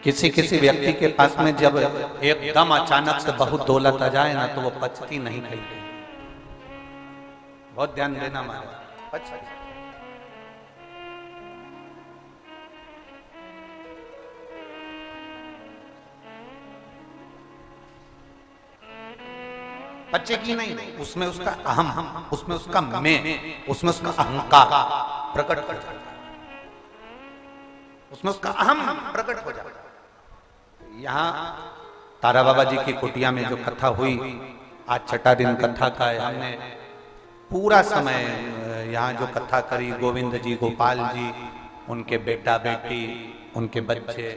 किसी किसी व्यक्ति के पास में जब एकदम अचानक से बहुत दौलत आ जाए ना तो वो पचती नहीं कहीं। बहुत ध्यान देना मारे। बच्चे की नहीं, उसमें उसका अहम, उसमें उसका मैं, उसमें उसका अहंकार प्रकट हो जाता है, उसमें उसका अहम प्रकट हो जाता है। यहाँ तारा बाबा जी की कुटिया में जो कथा हुई, आज छठा दिन कथा का है। हमने पूरा समय यहाँ जो कथा करी, गोविंद जी, गोपाल जी, उनके बेटा बेटी, उनके बच्चे,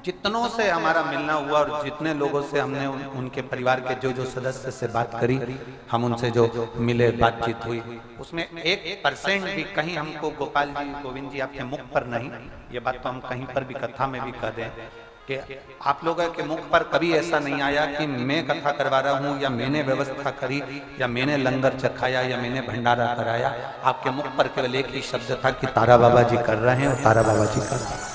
जितनों से हमारा मिलना हुआ और जितने लोगों से हमने उनके परिवार के जो जो सदस्य से बात करी, हम उनसे जो मिले, बातचीत हुई, उसमें 1% भी कहीं हमको गोपाल जी, गोविंद जी आपके मुख पर नहीं, ये बात तो हम कहीं पर भी कथा में भी कह दें कि आप लोगों के मुख पर कभी ऐसा नहीं आया कि मैं कथा करवा रहा हूँ या मैंने व्यवस्था करी या मैंने लंगर चखाया या मैंने भंडारा कराया। आपके मुख पर केवल एक ही शब्द था कि तारा बाबा जी कर रहे हैं और तारा बाबा जी कर रहे हैं।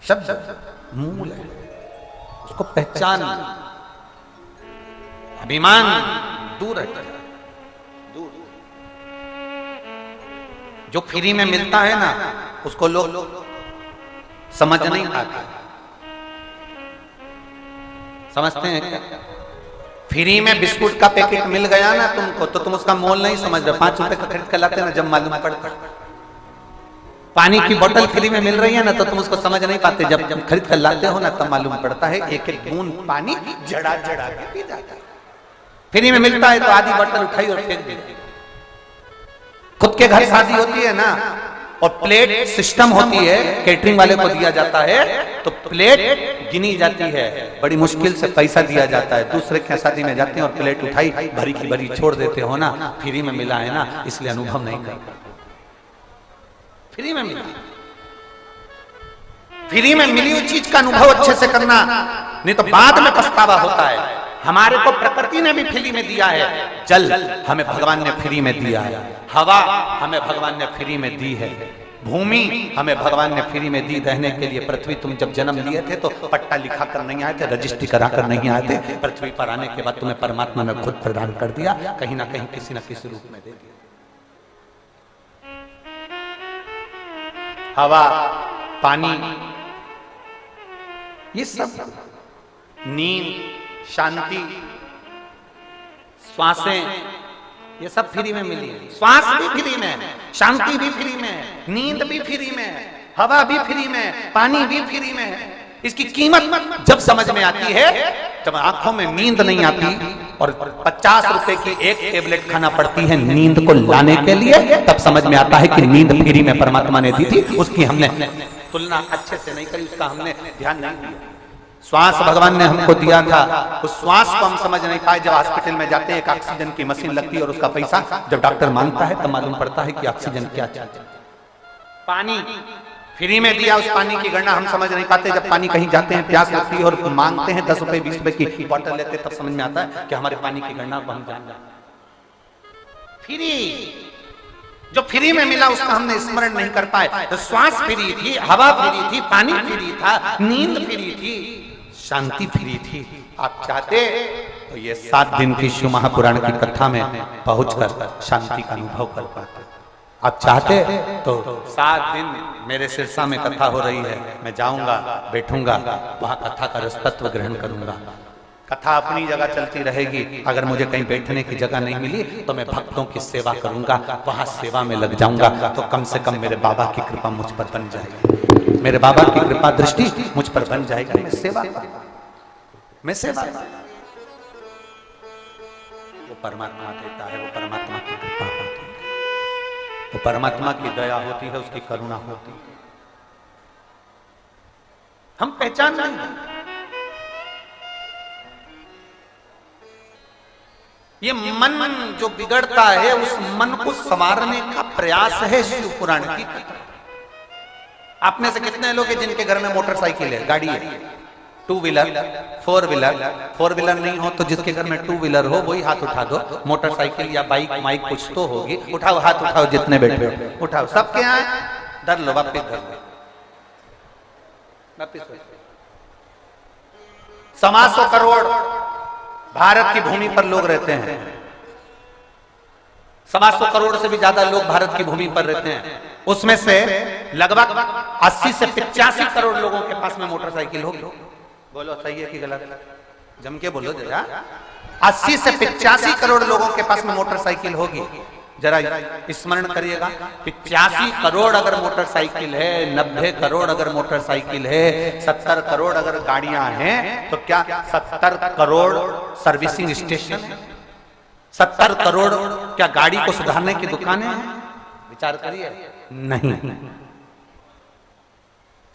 शब्द मूल है, उसको पहचान, अभिमान दूर है। दूर जो फ्री में मिलता है ना उसको लोग समझ नहीं पाते। समझते हैं क्या? फ्री में बिस्कुट का पैकेट मिल गया ना तुमको तो तुम उसका मोल नहीं समझ रहे। 5 रुपए का खरीद कर लाते ना, जब मालूम पड़ता। पानी की बोतल फ्री में मिल रही है ना तो तुम उसको समझ नहीं पाते, जब खरीद कर लाते हो ना तब मालूम पड़ता है एक एक बूंद पानी जड़ा जड़ा के पी जाता है। फ्री में मिलता है तो आधी बोतल उठाई और फेंक दी। खुद के घर शादी होती है ना और प्लेट सिस्टम होती है, कैटरिंग वाले को दिया जाता है तो प्लेट गिनी जाती है, बड़ी मुश्किल से पैसा दिया जाता है। दूसरे के शादी में जाते हैं और प्लेट उठाई भरी की भरी छोड़ देते हो ना। फ्री में मिला है ना इसलिए अनुभव नहीं करते। फ्री में मिला, फ्री में मिली हुई चीज का अनुभव अच्छे से करना, नहीं तो बाद में पछतावा होता है। हमारे को प्रकृति ने भी फ्री में दिया है, जल हमें भगवान ने फ्री में दिया है, हवा हमें भगवान ने फ्री में दी है, भूमि हमें भगवान ने फ्री में दी रहने के लिए। पृथ्वी तुम जब जन्म लिए थे तो पट्टा लिखा कर नहीं आए थे, रजिस्ट्री करा कर नहीं आए थे। पृथ्वी पर आने के बाद तुम्हें परमात्मा ने खुद प्रदान कर दिया, कहीं ना कहीं किसी न किसी रूप में दे दिया। हवा, पानी, ये सब, नींद, शांति, श्वासें, ये सब फ्री में मिली है। श्वास भी फ्री में है, शांति भी फ्री में है, नींद भी फ्री में है, हवा भी फ्री में है, पानी भी फ्री में है। इसकी कीमत जब समझ में आती है, जब आंखों में नींद नहीं आती और 50 रुपए की एक टेबलेट खाना पड़ती है नींद को लाने के लिए, तब समझ में आता है कि नींद फ्री में परमात्मा ने दी थी। उसकी हमने तुलना अच्छे से नहीं करी, उसका हमने ध्यान नहीं दिया। श्वास भगवान ने हमको दिया था, उस श्वास को हम समझ नहीं पाए। जब हॉस्पिटल में जाते हैं एक ऑक्सीजन की मशीन लगती है और उसका पैसा जब डॉक्टर मांगता है तब मालूम पड़ता है कि ऑक्सीजन क्या चीज है। पानी फ्री में दिया, उस पानी की गणना हम समझ नहीं पाते। जब पानी कहीं जाते हैं, प्यास लगती है और मांगते हैं 10 रुपए 20 रुपए की बोतल लेते तब समझ में आता है कि हमारे पानी की गणना हम जान जाए। फ्री, जो फ्री में मिला उसका हमने स्मरण नहीं कर पाए। तो श्वास फ्री थी, हवा फ्री थी, पानी फ्री था, नींद फ्री थी, शांति फ्री थी। आप चाहते तो ये 7 दिन की शिव महापुराण की कथा में पहुंचकर शांति का अनुभव कर पाते। आप चाहते तो 7 दिन मेरे सिरसा में कथा हो रही है, मैं जाऊंगा, बैठूंगा, वहां कथा का रसतत्व ग्रहण करूंगा। कथा अपनी जगह चलती रहेगी, अगर मुझे कहीं बैठने की जगह नहीं मिली तो मैं भक्तों की सेवा करूंगा, वहां सेवा में लग जाऊंगा। तो कम से कम मेरे बाबा की कृपा मुझ पर बन जाएगी, मेरे बाबा की कृपा दृष्टि मुझ पर बन जाएगी। मैं सेवा, मैं सेवा, वो परमात्मा देता है, वो परमात्मा की कृपा होती है, वो परमात्मा की दया होती है, उसकी करुणा होती है। हम पहचान नहीं, ये मन जो बिगड़ता है उस मन को संवारने का प्रयास है शिव पुराण की कथा। आप में से कितने लोग हैं जिनके घर में मोटरसाइकिल है, गाड़ी है? Two wheeler, four wheeler, four wheeler नहीं हो तो जिसके घर में टू व्हीलर हो वही हाथ उठा दो। मोटरसाइकिल या बाइक माइक कुछ तो होगी, उठाओ हाथ उठाओ जितने बैठे हो उठाओ, सबके यहाँ धर लो, वापिस धर लो, वापिस। 125 करोड़ भारत की भूमि पर लोग रहते हैं, 125 करोड़ से भी ज्यादा लोग भारत की भूमि पर रहते हैं। उसमें से लगभग 80 से 85 करोड़ लोगों के पास में मोटरसाइकिल होगी। बोलो सही है कि गलत? जम के बोलो जरा। 80 से 85 करोड़ लोगों के पास में मोटरसाइकिल होगी। जरा स्मरण करिएगा, 85 करोड़ अगर मोटरसाइकिल है, 90 करोड़ अगर मोटरसाइकिल है, 70 करोड़ अगर गाड़ियां हैं, तो क्या 70 करोड़ सर्विसिंग स्टेशन, 70 करोड़ क्या गाड़ी को सुधारने की दुकानें हैं? विचार करिए, नहीं।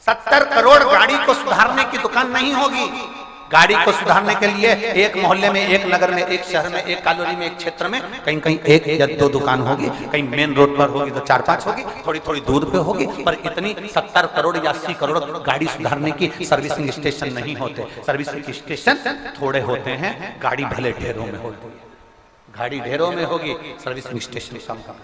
70 करोड़ गाड़ी को सुधारने की दुकान नहीं होगी। गाड़ी को सुधारने के लिए एक मोहल्ले में, एक नगर में, एक शहर में, एक कॉलोनी में, एक क्षेत्र में कहीं कहीं एक या दो दुकान होगी, कहीं मेन रोड पर होगी तो 4-5 होगी, थोड़ी थोड़ी दूर पे होगी, पर इतनी 70 करोड़ या 80 करोड़ गाड़ी सुधारने की सर्विसिंग स्टेशन नहीं होते। सर्विसिंग स्टेशन थोड़े होते हैं, गाड़ी भले ढेरों में होती है, गाड़ी ढेरों में होगी, सर्विसिंग स्टेशन कम।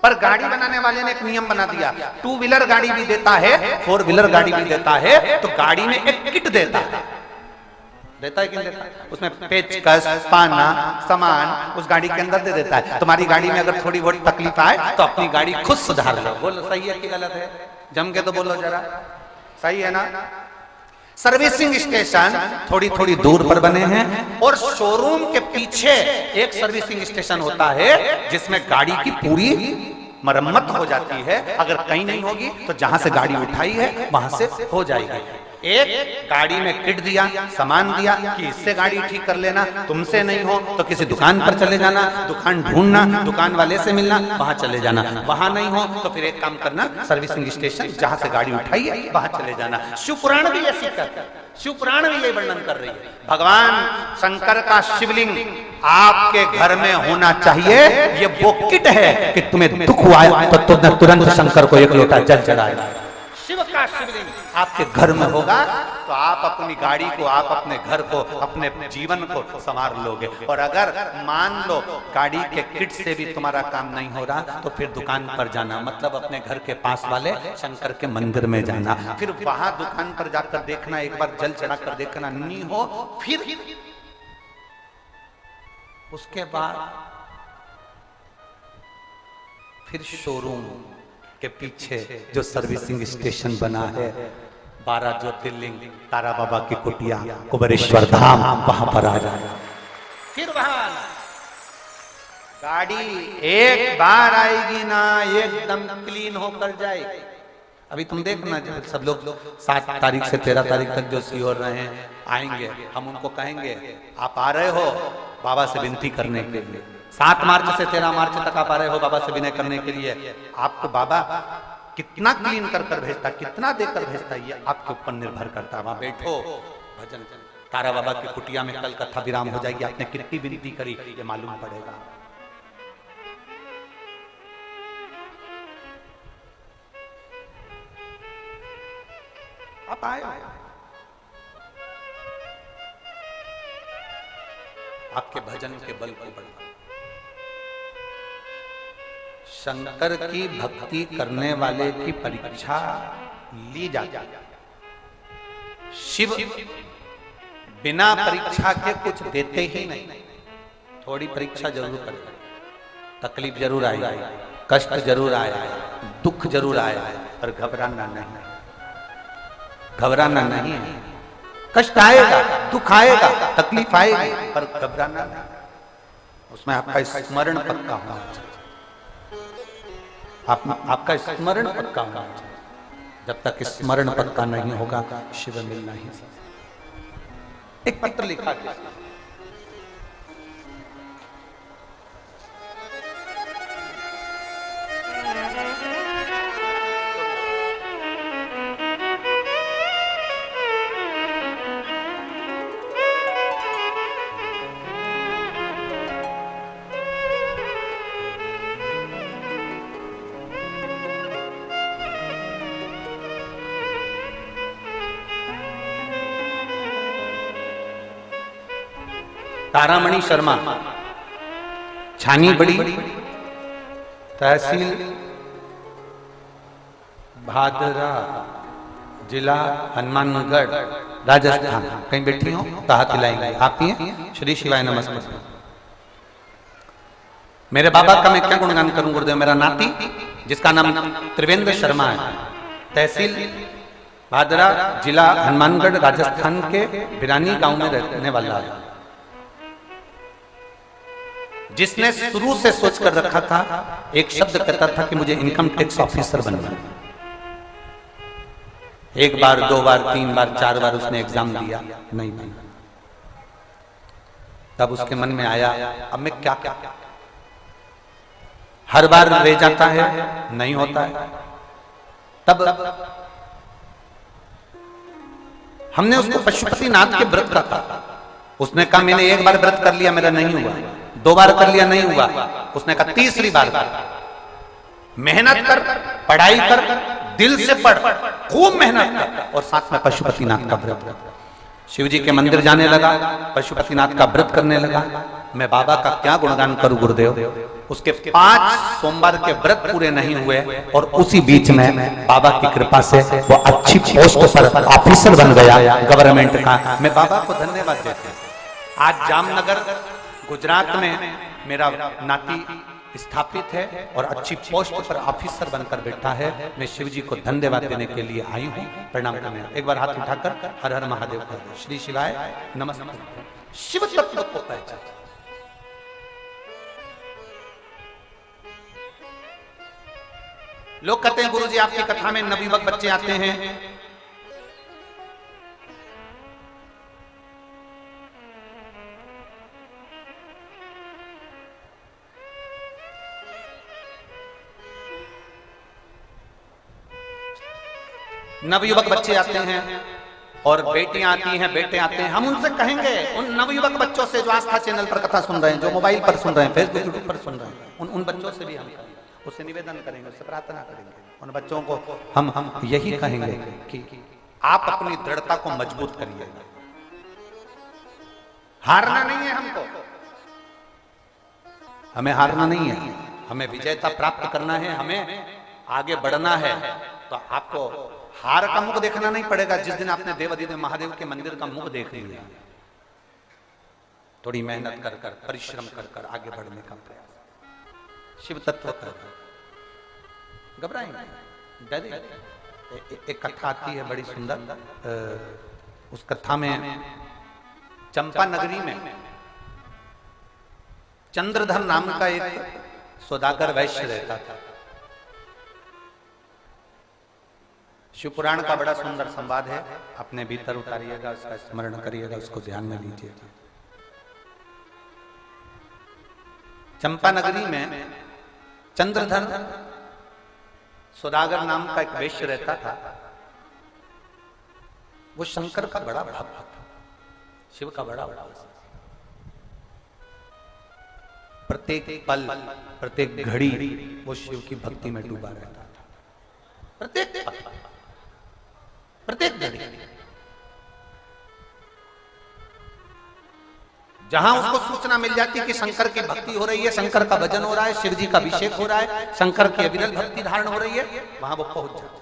पर गाड़ी बनाने वाले ने एक नियम बना दिया, टू व्हीलर गाड़ी भी देता है, फोर व्हीलर गाड़ी भी देता है, तो गाड़ी में एक किट देता है। देता है कि नहीं देता? उसमें पेचकस, पाना, सामान उस गाड़ी के अंदर दे देता है। तुम्हारी गाड़ी में अगर थोड़ी बहुत तकलीफ आए तो अपनी गाड़ी खुद सुधार लो। बोलो सही है कि गलत है? जम के तो बोलो जरा, सही है ना? सर्विसिंग स्टेशन थोड़ी थोड़ी दूर पर बने हैं और शोरूम के पीछे एक सर्विसिंग स्टेशन होता है जिसमें गाड़ी की पूरी मरम्मत हो जाती है। अगर कहीं नहीं होगी तो जहां से गाड़ी उठाई है वहां से हो जाएगी। एक गाड़ी में किट दिया, सामान दिया कि इससे गाड़ी ठीक कर लेना, तुमसे नहीं हो तो किसी दुकान पर चले जाना, दुकान ढूंढना, दुकान वाले से मिलना, वहां चले जाना, वहां नहीं हो तो फिर एक काम करना, सर्विसिंग स्टेशन जहां से गाड़ी उठाई है वहां चले जाना। शिव पुराण भी ऐसी करता है, शिव पुराण भी ये वर्णन कर रही है। भगवान शंकर का शिवलिंग आपके घर में होना चाहिए, ये वो किट है कि तुम्हें दुख हुआ तो तुमने तुरंत शंकर को एक लोटा जल चढ़ाया। शिव का शिवलिंग आपके घर में होगा तो आप अपनी गाड़ी को, आप अपने घर को, अपने जीवन को संवार लोगे। और अगर मान लो गाड़ी के किट से भी तुम्हारा काम नहीं हो रहा तो फिर दुकान पर जाना, मतलब अपने घर के पास वाले शंकर के मंदिर में जाना, फिर वहां दुकान पर जाकर देखना, एक बार जल चढ़ा कर देखना, नहीं हो फिर उसके बाद फिर शोरूम के पीछे जो सर्विसिंग स्टेशन बना है, 12 ज्योतिर्लिंग, तारा बाबा की कुटिया, कुबेरेश्वर धाम, वहां पर आ जाए। फिर वहां गाड़ी एक बार आएगी ना, एकदम क्लीन होकर जाएगी। अभी तुम देखना, जब सब लोग 7 तारीख से 13 तारीख तक जो सीहोर रहे हैं आएंगे, हम उनको कहेंगे आप आ रहे हो बाबा से विनती करने के लिए। 7 मार्च से 13 मार्च तक आप आ रहे हो बाबा से विनय करने के लिए। आपको बाबा कितना क्लीन कर कर भेजता, कितना देकर भेजता, ये आपके ऊपर निर्भर करता है। वहां बैठो भजन, तारा बाबा की कुटिया में कल कथा विराम हो जाएगी। आपने कितनी विनती करी ये मालूम पड़ेगा। आप आए, आपके भजन के बल को बढ़ा। शंकर की भक्ति करने वाले की परीक्षा ली जाती है। शिव बिना परीक्षा के कुछ देते ही नहीं। थोड़ी परीक्षा जरूर करते, तकलीफ जरूर आई, कष्ट जरूर आया, दुख जरूर आया, पर घबराना नहीं, घबराना नहीं है। कष्ट आएगा, दुख आएगा, तकलीफ आएगी, पर घबराना नहीं। उसमें आपका स्मरण पक्का होना चाहिए, आपका स्मरण पक्का होना चाहिए। जब तक स्मरण पक्का नहीं होगा शिव मिल नहीं सकता। एक पत्र लिखा था, तारामणि शर्मा, छानी बड़ी, तहसील भादरा, जिला हनुमानगढ़, राजस्थान। कहीं बैठी हो तो हाथ हिलाएंगे। आप ही हैं? श्री शिवाय नमस्ते। मेरे बाबा का मैं क्या गुणगान करूं गुरुदेव। मेरा नाती जिसका नाम त्रिवेंद्र शर्मा है, तहसील भादरा, जिला हनुमानगढ़, राजस्थान के बिरानी गांव में रहने वाला है, जिसने शुरू से सोच कर रखा था, एक शब्द कहता था कि मुझे इनकम टैक्स ऑफिसर बनना है। एक बार, दो बार, तीन बार, चार बार उसने एग्जाम दिया, नहीं बना। तब उसके मन में आया अब मैं क्या क्या, हर बार रह जाता है, नहीं होता है। तब हमने उसको पशुपतिनाथ के व्रत का कहा। उसने कहा मैंने एक बार व्रत कर लिया, मेरा नहीं हुआ, दो बार कर लिया, नहीं हुआ। उसने कहा तीसरी बार कर, मेहनत कर, पढ़ाई कर, दिल से पढ़, खूब मेहनत कर, और साथ में पशुपतिनाथ का व्रत कर। शिव जी के मंदिर जाने लगा, पशुपतिनाथ का व्रत करने लगा। मैं बाबा का क्या गुणगान करूं गुरुदेव। उसके 5 सोमवार के व्रत पूरे नहीं हुए और उसी बीच में बाबा की कृपा से वो अच्छी पोस्ट पर ऑफिसर बन गया गवर्नमेंट का। मैं बाबा को धन्यवाद देता हूं। आज जामनगर गुजरात में मेरा नाती स्थापित है और अच्छी पोस्ट पर ऑफिसर बनकर बैठा है। मैं शिव जी को धन्यवाद देने के लिए आई हूँ, प्रणाम करने। एक बार हाथ उठाकर हर हर महादेव कर दो। श्री शिवाय नमस्ते। शिव तत्व को पहचान। लोग कहते हैं गुरुजी आपकी कथा में नवयुवक बच्चे आते हैं, नवयुवक बच्चे आते हैं और बेटियां आती हैं, बेटे आते हैं। हम उनसे कहेंगे, उन नवयुवक बच्चों से जो आस्था चैनल पर कथा सुन रहे हैं, जो मोबाइल पर सुन रहे हैं, फेसबुक यूट्यूब पर सुन रहे हैं, उन बच्चों से भी हम उससे निवेदन करेंगे, उससे प्रार्थना करेंगे। उन बच्चों को हम यही कहेंगे कि आप अपनी दृढ़ता को मजबूत करिए। हारना नहीं है हमको, हमें हारना नहीं है, हमें विजयता प्राप्त करना है, हमें आगे बढ़ना है। तो आपको हार का मुख देखना नहीं पड़ेगा। जिस दिन आपने देवाधिदेव महादेव के मंदिर का मुख देख लिया, थोड़ी मेहनत कर कर, परिश्रम कर कर आगे बढ़ने का प्रयास, शिव तत्व कर, घबराएंगे, डरे। एक कथा आती है बड़ी सुंदर। उस कथा में चंपा नगरी में चंद्रधर नाम का एक सौदागर वैश्य रहता था। शिवपुराण का बड़ा सुंदर संवाद है, अपने भीतर उतारिएगा, उसका स्मरण करिएगा, उसको ध्यान में लीजिएगा। चंपा नगरी में चंद्रधर सौदागर नाम का एक वैश्य रहता था। वो शंकर का बड़ा भक्त था, शिव का बड़ा भक्त। प्रत्येक पल, प्रत्येक घड़ी वो शिव की भक्ति में डूबा रहता था। प्रत्येक पल, प्रत्येक घड़ी जहां उसको सूचना मिल जाती है कि शंकर की भक्ति हो रही है, शंकर का भजन हो रहा है, शिव जी का अभिषेक हो रहा है, शंकर की अविरल भक्ति धारण हो रही है, वहां वो पहुंच जाता है,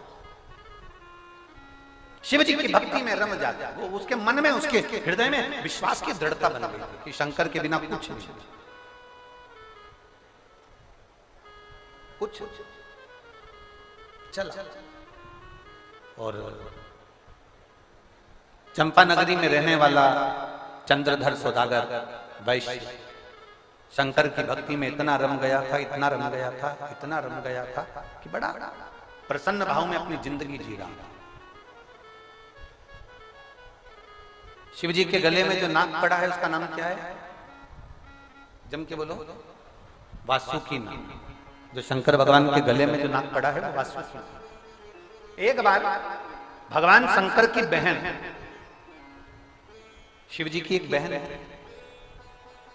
शिव जी की भक्ति में रम जाता है। वो उसके मन में, उसके हृदय में विश्वास की दृढ़ता बन गई कि शंकर के बिना कुछ नहीं, कुछ चला। और चंपा नगरी में रहने वाला चंद्रधर सौदागर वैश्य शंकर की भक्ति में इतना रम गया था, इतना रम गया था, इतना रम गया था कि बड़ा प्रसन्न भाव में अपनी जिंदगी जी रहा था। शिव जी के गले में जो नाग पड़ा है उसका नाम क्या है? जम के बोलो। वासुकी नाग। जो शंकर भगवान के गले में जो नाग पड़ा है वो वासुकी। एक बार भगवान शंकर की बहन, शिव जी की एक बहन है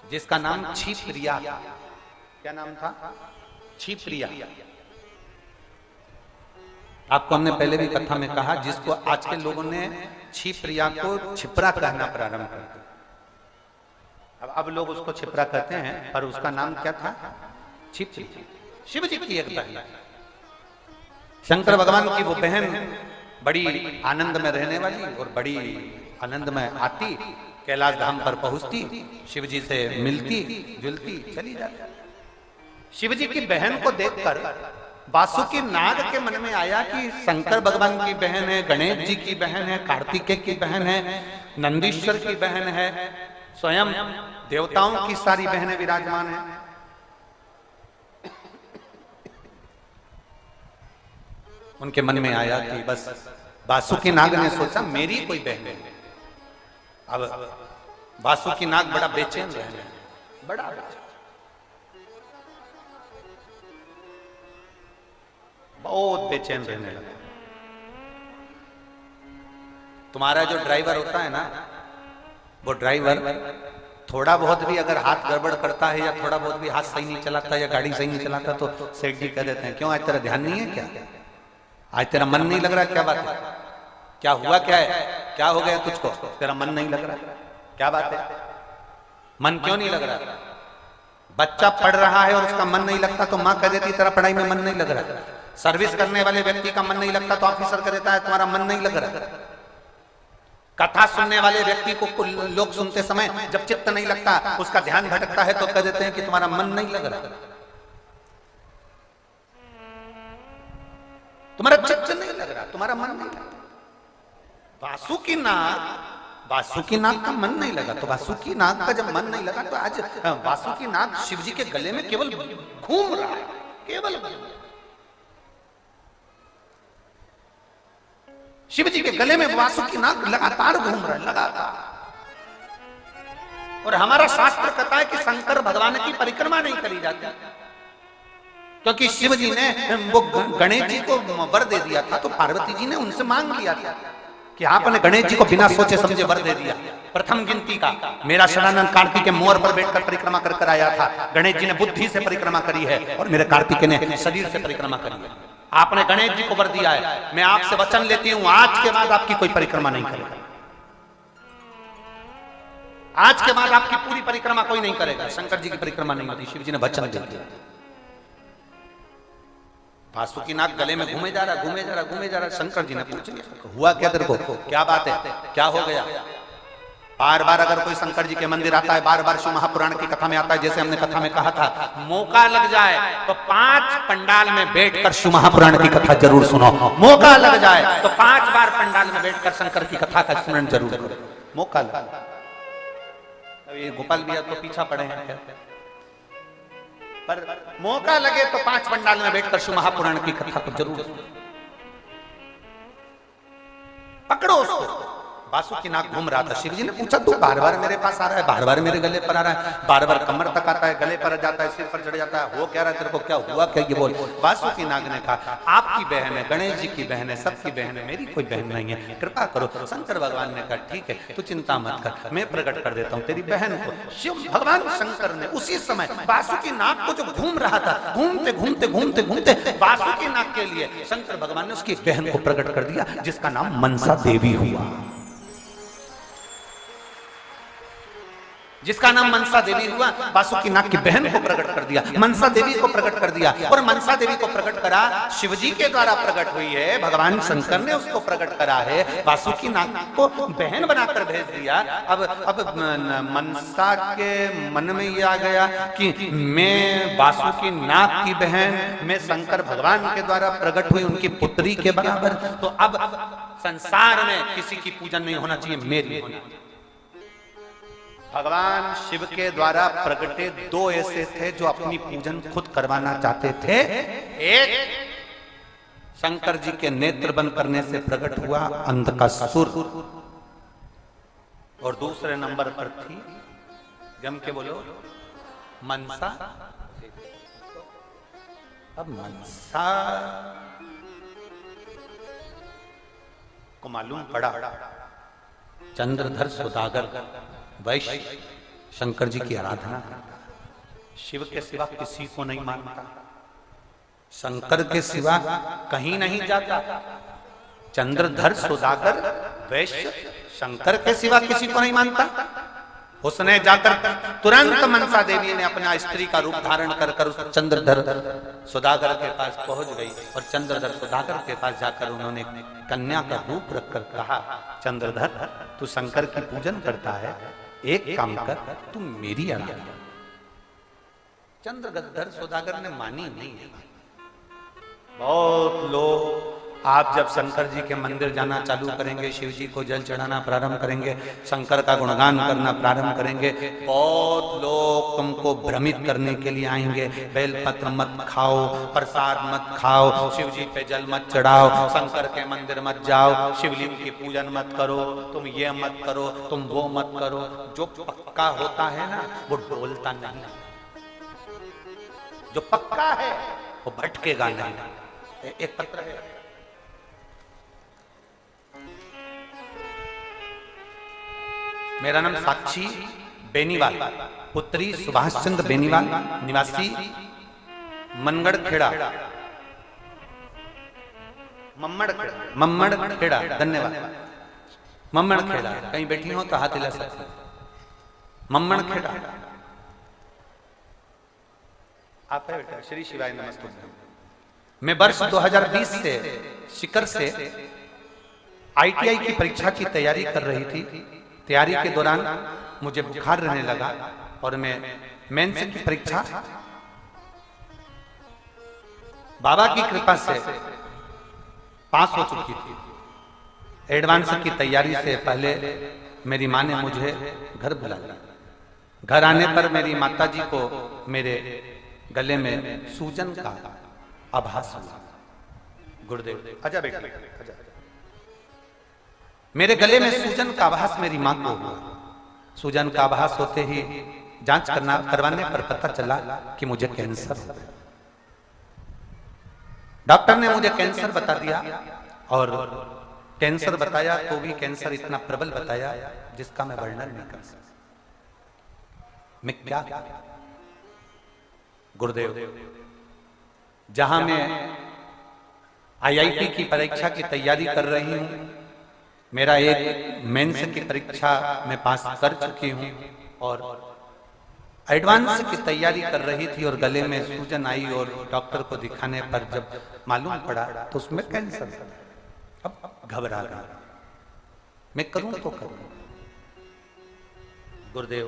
जिसका नाम क्षिप्रिया था। क्या नाम था? क्षिप्रिया। आपको हमने पहले भी कथा में कहा, जिसको आज के लोगों ने क्षिप्रिया को छिपरा कहना प्रारंभ कर दिया। अब लोग उसको छिपरा कहते हैं, पर उसका नाम क्या था? छिपरी। शिव जी की एक बहन, शंकर भगवान की वो बहन बड़ी आनंद में रहने वाली और बड़ी आनंद में आती, कैलाश धाम पर पहुंचती, शिव जी से मिलती जुलती चली जाती। शिव जी की बहन को देखकर वासुकी नाग के मन में आया कि शंकर भगवान की बहन है, गणेश जी की बहन है, कार्तिकेय की बहन है, नंदीश्वर की बहन है, स्वयं देवताओं की सारी बहनें विराजमान है। उनके मन में आया कि बस वासुकी नाग ने सोचा मेरी कोई बहन है। अब वासुकी नाग बड़ा बेचैन रहने, बड़ा बहुत बेचैन रहने लगा। तुम्हारा जो ड्राइवर होता है ना, वो ड्राइवर थोड़ा बहुत भी अगर हाथ गड़बड़ करता है या थोड़ा बहुत भी हाथ सही नहीं चलाता या गाड़ी सही नहीं चलाता तो सेठ जी कह देते हैं, क्यों आज तेरा ध्यान नहीं है क्या? आज तेरा मन नहीं लग रहा? क्या बात है? क्या हुआ? क्या है? क्या हो गया तुझको? तेरा मन नहीं लग रहा? क्या बात है? मन क्यों नहीं लग रहा? बच्चा पढ़ रहा है और उसका मन नहीं लगता तो माँ कह देती तेरा पढ़ाई में मन नहीं लग रहा। सर्विस करने वाले व्यक्ति का मन नहीं लगता तो ऑफिसर कह देता है तुम्हारा मन नहीं लग रहा। कथा सुनने वाले व्यक्ति को लोग सुनते समय जब चित्त नहीं लगता, उसका ध्यान भटकता है तो कह देते हैं कि तुम्हारा मन नहीं लग रहा, तुम्हारा चित्त नहीं लग रहा, तुम्हारा मन नहीं लग रहा। वासुकी नाग का मन नहीं लगा तो वासुकी नाग का जब मन नहीं लगा तो आज वासुकी नाग शिव जी के गले में केवल घूम रहा है, केवल शिव जी के गले में वासुकी नाग लगातार घूम रहा है, लगातार। और हमारा शास्त्र कहता है कि शंकर भगवान की परिक्रमा नहीं करी जाती, क्योंकि शिव जी ने वो गणेश जी को वर दे दिया था तो पार्वती जी ने उनसे मांग लिया था कि आपने गणेश जी को बिना सोचे समझे वर दे दिया। प्रथम गिनती का मेरा शरानंद कार्तिक के मोर पर बैठकर परिक्रमा कर आया था, गणेश जी ने बुद्धि से परिक्रमा करी है और मेरे कार्तिक ने शरीर से परिक्रमा करी है। आपने गणेश जी को वर दिया है, मैं आपसे वचन लेती हूं आज के बाद आपकी कोई परिक्रमा नहीं करेगा, आज के बाद आपकी पूरी परिक्रमा कोई नहीं करेगा, शंकर जी की परिक्रमा नहीं होती। शिव जी ने वचन दे दिया। वासुकी नाग गले में घूमे जा रहा। शंकर जी ने पूछ लिया हुआ क्या तेरे को, क्या बात है, क्या हो गया? बार बार अगर कोई शंकर जी के मंदिर आता है, बार बार शिव महापुराण की कथा में आता है, जैसे हमने कथा में कहा था, मौका लग जाए तो 5 पंडाल में बैठकर शिव महापुराण की कथा जरूर सुनो। मौका लग जाए तो 5 बार पंडाल में बैठकर शंकर की कथा का स्मरण जरूर करो। मौका लगा। ये गोपाल भैया तो पीछा पड़े हैं, पर मौका लगे तो 5 पंडाल में बैठकर शिव महापुराण की कथा को जरूर पकड़ो उसको। वासुकी नाग घूम रहा था। शिव जी ने पूछा तू बार बार मेरे पास आ रहा है, बार बार मेरे गले पर आ रहा है, बार बार कमर तक आता है, गले पर जाता है, सिर पर चढ़ जाता है, वो कह रहा है तेरे को क्या हुआ क्या? ये बोल। वासुकी नाग ने कहा आपकी बहन है, गणेश जी की बहन है, सबकी बहन है, मेरी कोई बहन नहीं है, कृपा करो। शंकर भगवान ने कहा ठीक है तू चिंता मत कर, मैं प्रकट कर देता हूँ तेरी बहन को। शिव भगवान शंकर ने उसी समय वासुकी नाग को जो घूम रहा था, घूमते घूमते घूमते घूमते वासुकी नाग के लिए शंकर भगवान ने उसकी बहन को प्रकट कर दिया, जिसका नाम मनसा देवी हुआ, जिसका नाम मनसा देवी हुआ। वासुकी नाग की बहन को प्रकट कर दिया, मनसा देवी को प्रकट कर दिया। और मनसा देवी को प्रकट करा शिवजी के द्वारा प्रकट हुई है, भगवान शंकर ने उसको प्रकट करा है, वासुकी नाग को बहन बनाकर भेज दिया। अब मनसा के मन में ये आ गया कि मैं वासुकी नाग की बहन, मैं शंकर भगवान के द्वारा प्रकट हुई उनकी पुत्री के बराबर, तो अब संसार में किसी की पूजन नहीं होना चाहिए, मेरी होना चाहिए। भगवान शिव के द्वारा प्रकटे 2 ऐसे थे जो अपनी पूजन खुद करवाना चाहते थे। एक शंकर जी के नेत्र बंद करने से प्रकट हुआ अंधकासुर, और दूसरे नंबर पर थी जम के बोलो मनसा। अब मनसा को मालूम पड़ा चंद्रधर सुदागर वैश्य शंकर जी की आराधना करता, शिव के सिवा किसी को नहीं मानता, शंकर के सिवा कहीं नहीं जाता। चंद्रधर सुदागर वैश्य शंकर के सिवा किसी को नहीं मानता, उसने जाकर तुरंत मनसा देवी ने अपना स्त्री का रूप धारण कर उस चंद्रधर सुधाकर के पास पहुंच गई और चंद्रधर सुधाकर के पास जाकर उन्होंने कन्या का रूप रखकर कहा, चंद्रधर तू शंकर की पूजन करता है, एक काम कर, तू मेरी आराधना। चंद्रधर सुधाकर ने मानी नहीं है। बहुत लोग आप जब शंकर जी के मंदिर जाना चालू करेंगे, शिव जी को जल चढ़ाना प्रारंभ करेंगे, शंकर का गुणगान करना प्रारंभ करेंगे, बहुत लोग तुमको भ्रमित करने के लिए आएंगे। बेलपत्र मत खाओ, प्रसाद मत खाओ, शिव जी पे जल मत चढ़ाओ, शंकर के मंदिर मत जाओ, शिवलिंग की पूजन मत करो, तुम ये मत करो, तुम वो मत करो। जो पक्का होता है ना वो डोलता नहीं, जो पक्का है वो भटकेगा नहीं। एक पत्र है, मेरा नाम साक्षी बेनीवाल, पुत्री सुभाष चंद्र बेनीवाल, निवासी मनगढ़ खेड़ा, मम्मड़ खेड़ा, धन्यवाद। मम्मड़ खेड़ा, कहीं बैठी हो तो हाथ हिला सकते। मम्मड़ खेड़ा, आप है बेटा। श्री शिवाय नमस्तुभ्यं। मैं वर्ष 2020 से शिकर से ITI की परीक्षा की तैयारी कर रही थी। तैयारी के दौरान मुझे बुखार रहने लगा और मैं मेंस की परीक्षा बाबा की कृपा से पास हो चुकी थी। एडवांस की तैयारी से पहले मेरी माँ ने मुझे घर बुला लिया। घर आने पर मेरी माताजी को मेरे गले में सूजन का आभास हुआ। गुरुदेव आजा बेटा, आजा। मेरे गले में सूजन का आभास मेरी मां को हुआ। सूजन का आभास होते ही जांच करवाने पर पता चला कि मुझे कैंसर हो गया। डॉक्टर ने मुझे कैंसर बता दिया और कैंसर बताया तो भी कैंसर इतना प्रबल बताया जिसका मैं वर्णन नहीं कर सकता। मैं क्या गुरुदेव, जहां मैं IIT की परीक्षा की तैयारी कर रही हूं, मेरा एक मेंस की परीक्षा में पास कर चुकी हूं और एडवांस की तैयारी कर रही थी और गले में सूजन आई और डॉक्टर को दिखाने पर जब मालूम पड़ा तो उसमें कैंसर था। अब घबरा गया, मैं करूं तो करूं। गुरुदेव,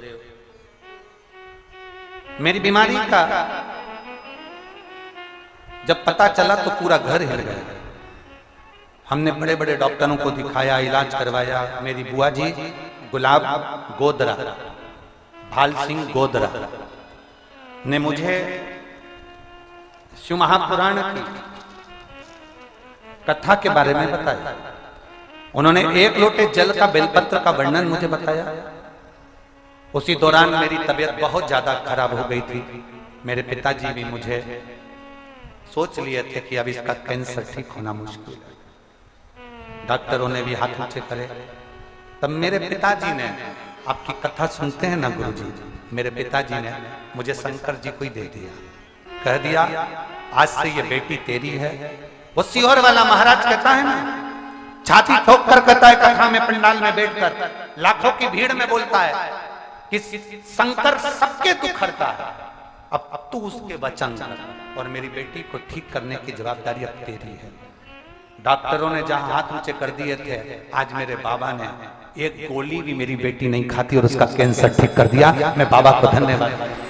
मेरी बीमारी का जब पता चला तो पूरा घर हिल गया। हमने बड़े बड़े डॉक्टरों को दिखाया, इलाज करवाया। मेरी बुआ जी गुलाब गोदरा, भाल सिंह गोदरा ने मुझे शिव महापुराण की कथा के बारे में बताया। उन्होंने एक लोटे जल का बेलपत्र का वर्णन मुझे बताया। उसी दौरान मेरी तबीयत बहुत ज्यादा खराब हो गई थी। मेरे पिताजी भी मुझे सोच लिए थे कि अब इसका कैंसर ठीक होना मुश्किल है। डॉक्टरों ने भी हाथ ऊंचे करे। तब मेरे पिताजी ने, आपकी कथा सुनते हैं ना गुरुजी, मेरे पिताजी ने मुझे शंकर जी को ही दे दिया। कह दिया आज से ये बेटी तेरी है। वो सीहोर वाला महाराज कहता है ना, छाती ठोक कर कहता है कथा में पंडाल में बैठकर, लाखों की भीड़ में बोलता है कि शंकर सबके दुख हरता है, अब तू उसके वचन कर और मेरी बेटी को ठीक करने की जवाबदारी अब तेरी है। डॉक्टरों ने जहां हाथ ऊंचे कर दिए थे, आज मेरे बाबा ने एक गोली भी मेरी बेटी नहीं खाती और उसका कैंसर ठीक कर दिया। मैं बाबा को धन्यवाद।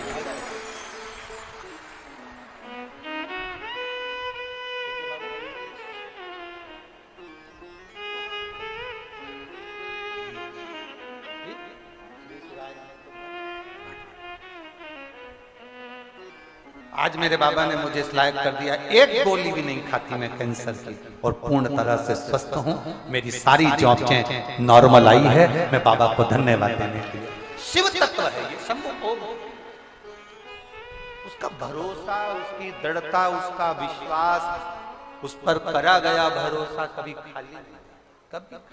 आज मेरे बाबा ने मुझे इस लायक कर दिया, एक गोली भी नहीं खाती मैं कैंसर की और पूर्ण तरह से स्वस्थ हूं। मेरी सारी जांचें नॉर्मल आई है। मैं बाबा को धन्यवाद देने के लिए। शिव तत्व है ये, शंभु ओम। उसका भरोसा, उसकी दृढ़ता, उसका विश्वास, उस पर करा गया भरोसा कभी खाली नहीं, कभी।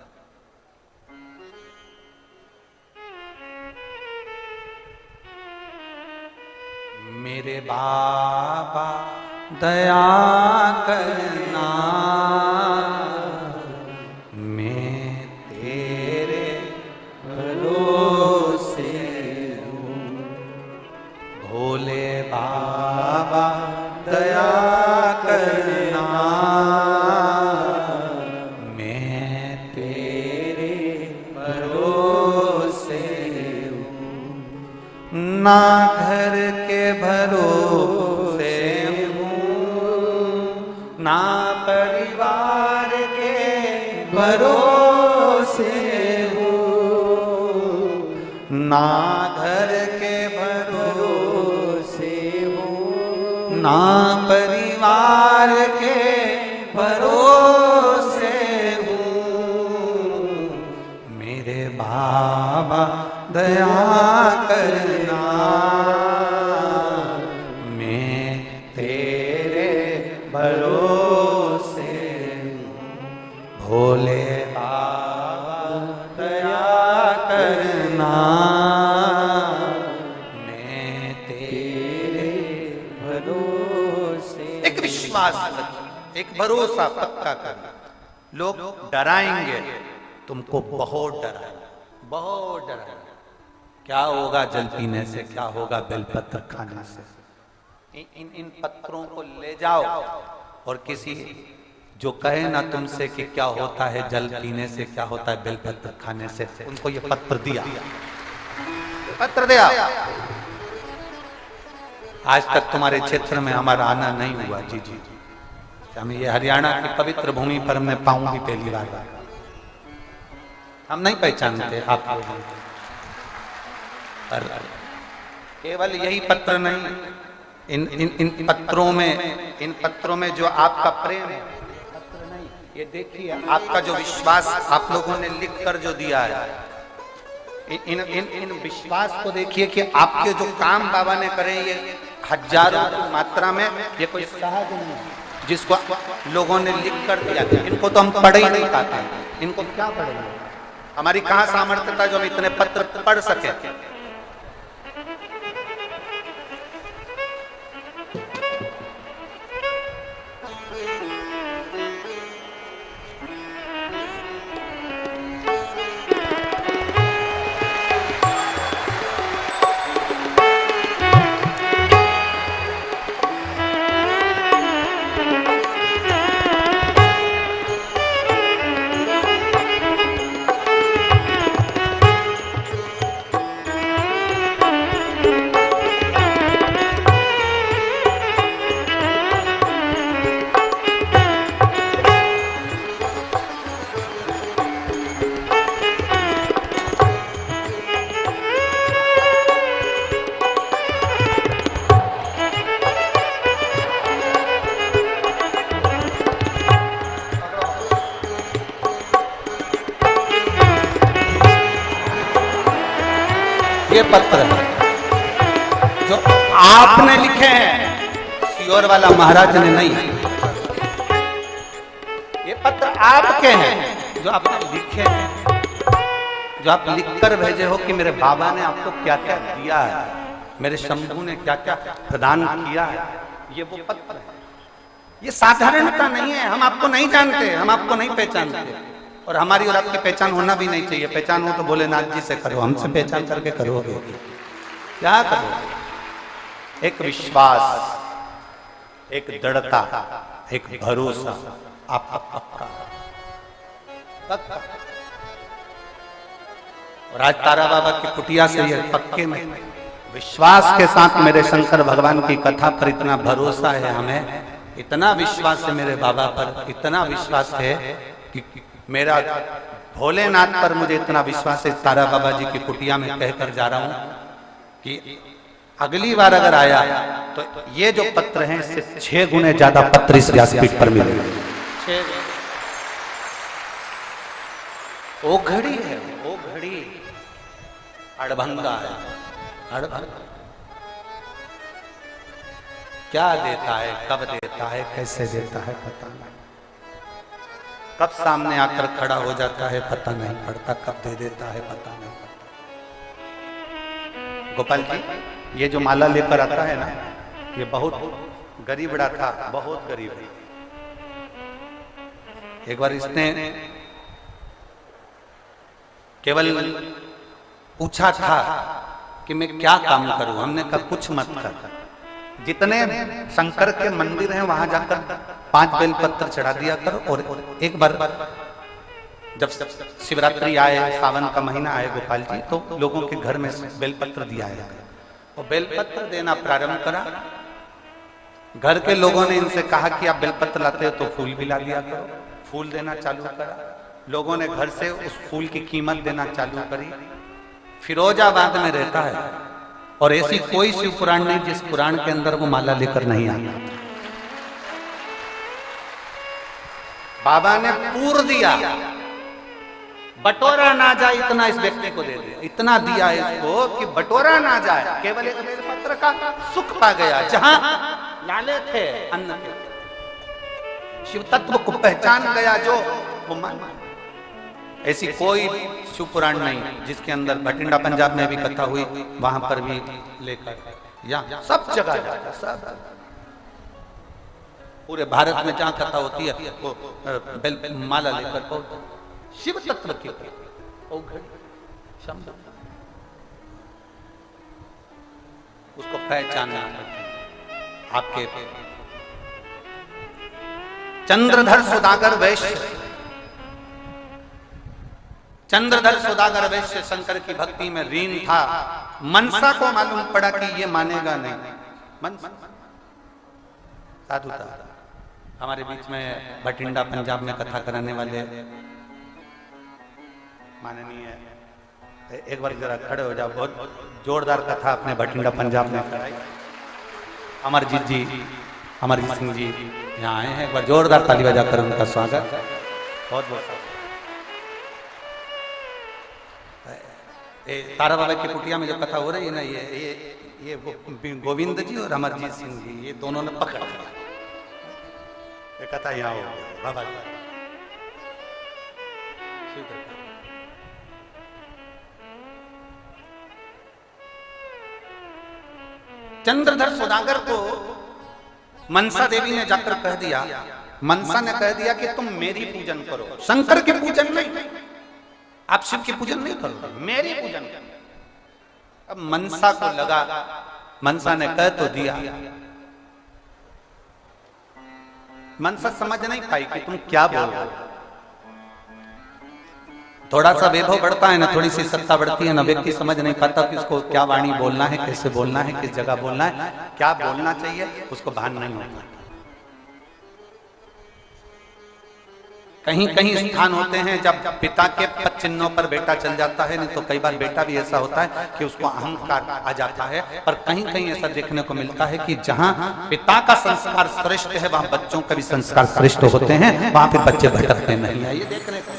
मेरे बाबा दया करना, मैं तेरे भरोसे भोले बाबा दया करना, मैं तेरे भरोसे हूँ, ना घर के भरोसे हूँ, ना परिवार के भरोसे हूँ, ना घर के भरोसे हूँ, ना परिवार के भरोसे हूँ, मेरे बाबा दया करना, मैं तेरे भरोसे हूँ, भोले बाबा दया करना, मैं तेरे भरोसे। एक विश्वास रखिए, एक भरोसा पक्का करना। लोग डराएंगे, तुमको बहुत डराएंगे, बहुत डराएंगे। क्या होगा जल पीने से, क्या होगा बेलपत्र खाने से। इन पत्रों को ले जाओ और किसी जो कहे ना तुमसे कि क्या होता है जल पीने से, क्या होता है बेलपत्र खाने से, उनको ये पत्र दिया, पत्र दिया। आज तक तुम्हारे क्षेत्र में हमारा आना नहीं हुआ। जी जी जी, हम ये हरियाणा की पवित्र भूमि पर हमने पाऊं भी पहली बार। हम नहीं पहचानते आप लोगों को, पर केवल यही पत्र नहीं, इन पत्रों में जो आपका प्रेम है, पत्र नहीं, ये देखिए आपका जो विश्वास आप लोगों ने लिख कर जो दिया है, इन विश्वास को देखिए कि आपके जो काम बाबा ने करे, ये हजारों की मात्रा में, ये कोई सहज नहीं है जिसको लोगों ने लिख कर दिया। इनको तो हम पढ़ ही नहीं पाते, इनको क्या पढ़ेंगे, हमारी कहां सामर्थ्य था जो हम इतने पत्र पढ़ सके। ये पत्र जो आपने लिखे हैं, सियोर वाला महाराज ने नहीं, ये पत्र आपके हैं जो आपने लिखे हैं, जो आप लिखकर भेजे हो कि मेरे बाबा ने आपको क्या क्या दिया है, मेरे शंभू ने क्या क्या प्रदान किया है। ये वो पत्र है, ये साधारणता नहीं है। हम आपको नहीं जानते, हम आपको नहीं पहचानते, और हमारी और आपकी पहचान होना भी नहीं चाहिए। पहचान हो तो भोलेनाथ जी से करो, हमसे पहचान करके करोगे क्या करोगे। एक विश्वास, एक दृढ़ता, एक भरोसा आपका पक्का पक्का। और आज तारा बाबा की कुटिया से ये पक्के में विश्वास के साथ मेरे शंकर भगवान की कथा पर इतना भरोसा है, हमें इतना विश्वास है मेरे बाबा पर, इतना विश्वास है कि मेरा भोलेनाथ पर मुझे इतना विश्वास है, तारा बाबा जी की कुटिया में कहकर जा रहा हूं कि अगली बार अगर आया तो ये जो पत्र हैं इससे 6 गुने ज्यादा पत्र इस व्यासपीठ पर मिलेंगे। वो घड़ी है, वो घड़ी अड़भंगा है, अड़भंगा। क्या देता है, कब देता है, कैसे देता है पता नहीं, कब सामने आकर खड़ा हो जाता है पता नहीं पड़ता, कब दे देता है पता नहीं पड़ता। गोपाल जी, ये जो माला लेकर आता है ना, ये बहुत गरीबड़ा था, बहुत गरीब है। एक बार इसने केवल पूछा था कि मैं क्या काम करूं। हमने कहा कुछ मत कर, जितने शंकर के मंदिर हैं वहां जाकर 5 बेलपत्र चढ़ा दिया करो। और एक बार जब शिवरात्रि आए, सावन का महीना आए गोपाल जी, तो लोगों के घर में बेलपत्र दिया है और बेलपत्र देना प्रारंभ करा। घर के लोगों ने इनसे कहा कि आप बेलपत्र लाते हो तो फूल भी ला दिया करो। फूल देना चालू करा। लोगों ने घर से उस फूल की कीमत देना चालू करी। फिरोजाबाद में रहता है और ऐसी कोई शिव पुराण नहीं जिस पुराण के अंदर वो माला लेकर नहीं आता। बाबा ने पूर दिया, बटोरा ना जाए इतना इस व्यक्ति को दे दिया। इतना दिया इसको कि बटोरा ना जाए, केवल एक बेलपत्र का सुख पा गया। जहां लाले थे अन्न के, शिव तत्व को पहचान गया जो वो मान। ऐसी कोई शिव पुराण नहीं जिसके अंदर भटिंडा पंजाब में भी कथा हुई, वहां पर भी लेकर, यहाँ सब जगह जाता, सब पूरे भारत में जहां कथा होती है वो माला लेकर पहुंच शिव तत्व की उसको पहचानना। आपके चंद्रधर सुदागर वैश्य, चंद्रधर सुदागर वैश्य शंकर की भक्ति में लीन था। मनसा को मालूम पड़ा कि ये मानेगा नहीं। मनसा साधु था। हमारे बीच में भटिंडा पंजाब में कथा कराने वाले माननीय, एक बार जरा खड़े हो जाओ, बहुत जोरदार कथा अपने भटिंडा पंजाब में कराई। अमरजीत जी, अमरजीत सिंह जी यहाँ आए हैं, एक बार जोरदार ताली बजाकर उनका स्वागत। बहुत बहुत तारा बाबा की कुटिया में जो कथा हो रही है ना, ये गोविंद जी और अमरजीत सिंह जी, ये दोनों ने पकड़ लिया। ये कथा यहाँ हो बाबा जी। चंद्रधर सुदागर को मनसा देवी ने जाकर कह दिया, मनसा ने कह दिया कि तुम मेरी पूजन करो, शंकर के पूजन नहीं, आप शिव की पूजन नहीं करो, मेरी पूजन करो। अब मनसा को लगा, मनसा ने कह तो दिया, मनसा समझ नहीं पाई कि तुम क्या बोल रहे हो। थोड़ा सा वैभव बढ़ता है ना, थोड़ी सी सत्ता बढ़ती है ना, व्यक्ति समझ नहीं पाता कि उसको क्या वाणी बोलना है, कैसे बोलना है, किस जगह बोलना है, क्या बोलना चाहिए, उसको भान नहीं होता। कहीं कहीं स्थान होते हैं जब पिता के पद चिन्हों पर बेटा चल जाता है, नहीं तो कई बार बेटा भी ऐसा होता है कि उसको अहंकार आ जाता है। पर कहीं कहीं ऐसा देखने को मिलता है कि जहां पिता का संस्कार श्रेष्ठ है वहां बच्चों का भी संस्कार श्रेष्ठ होते हैं, वहां पे बच्चे भटकते नहीं है। ये देखने को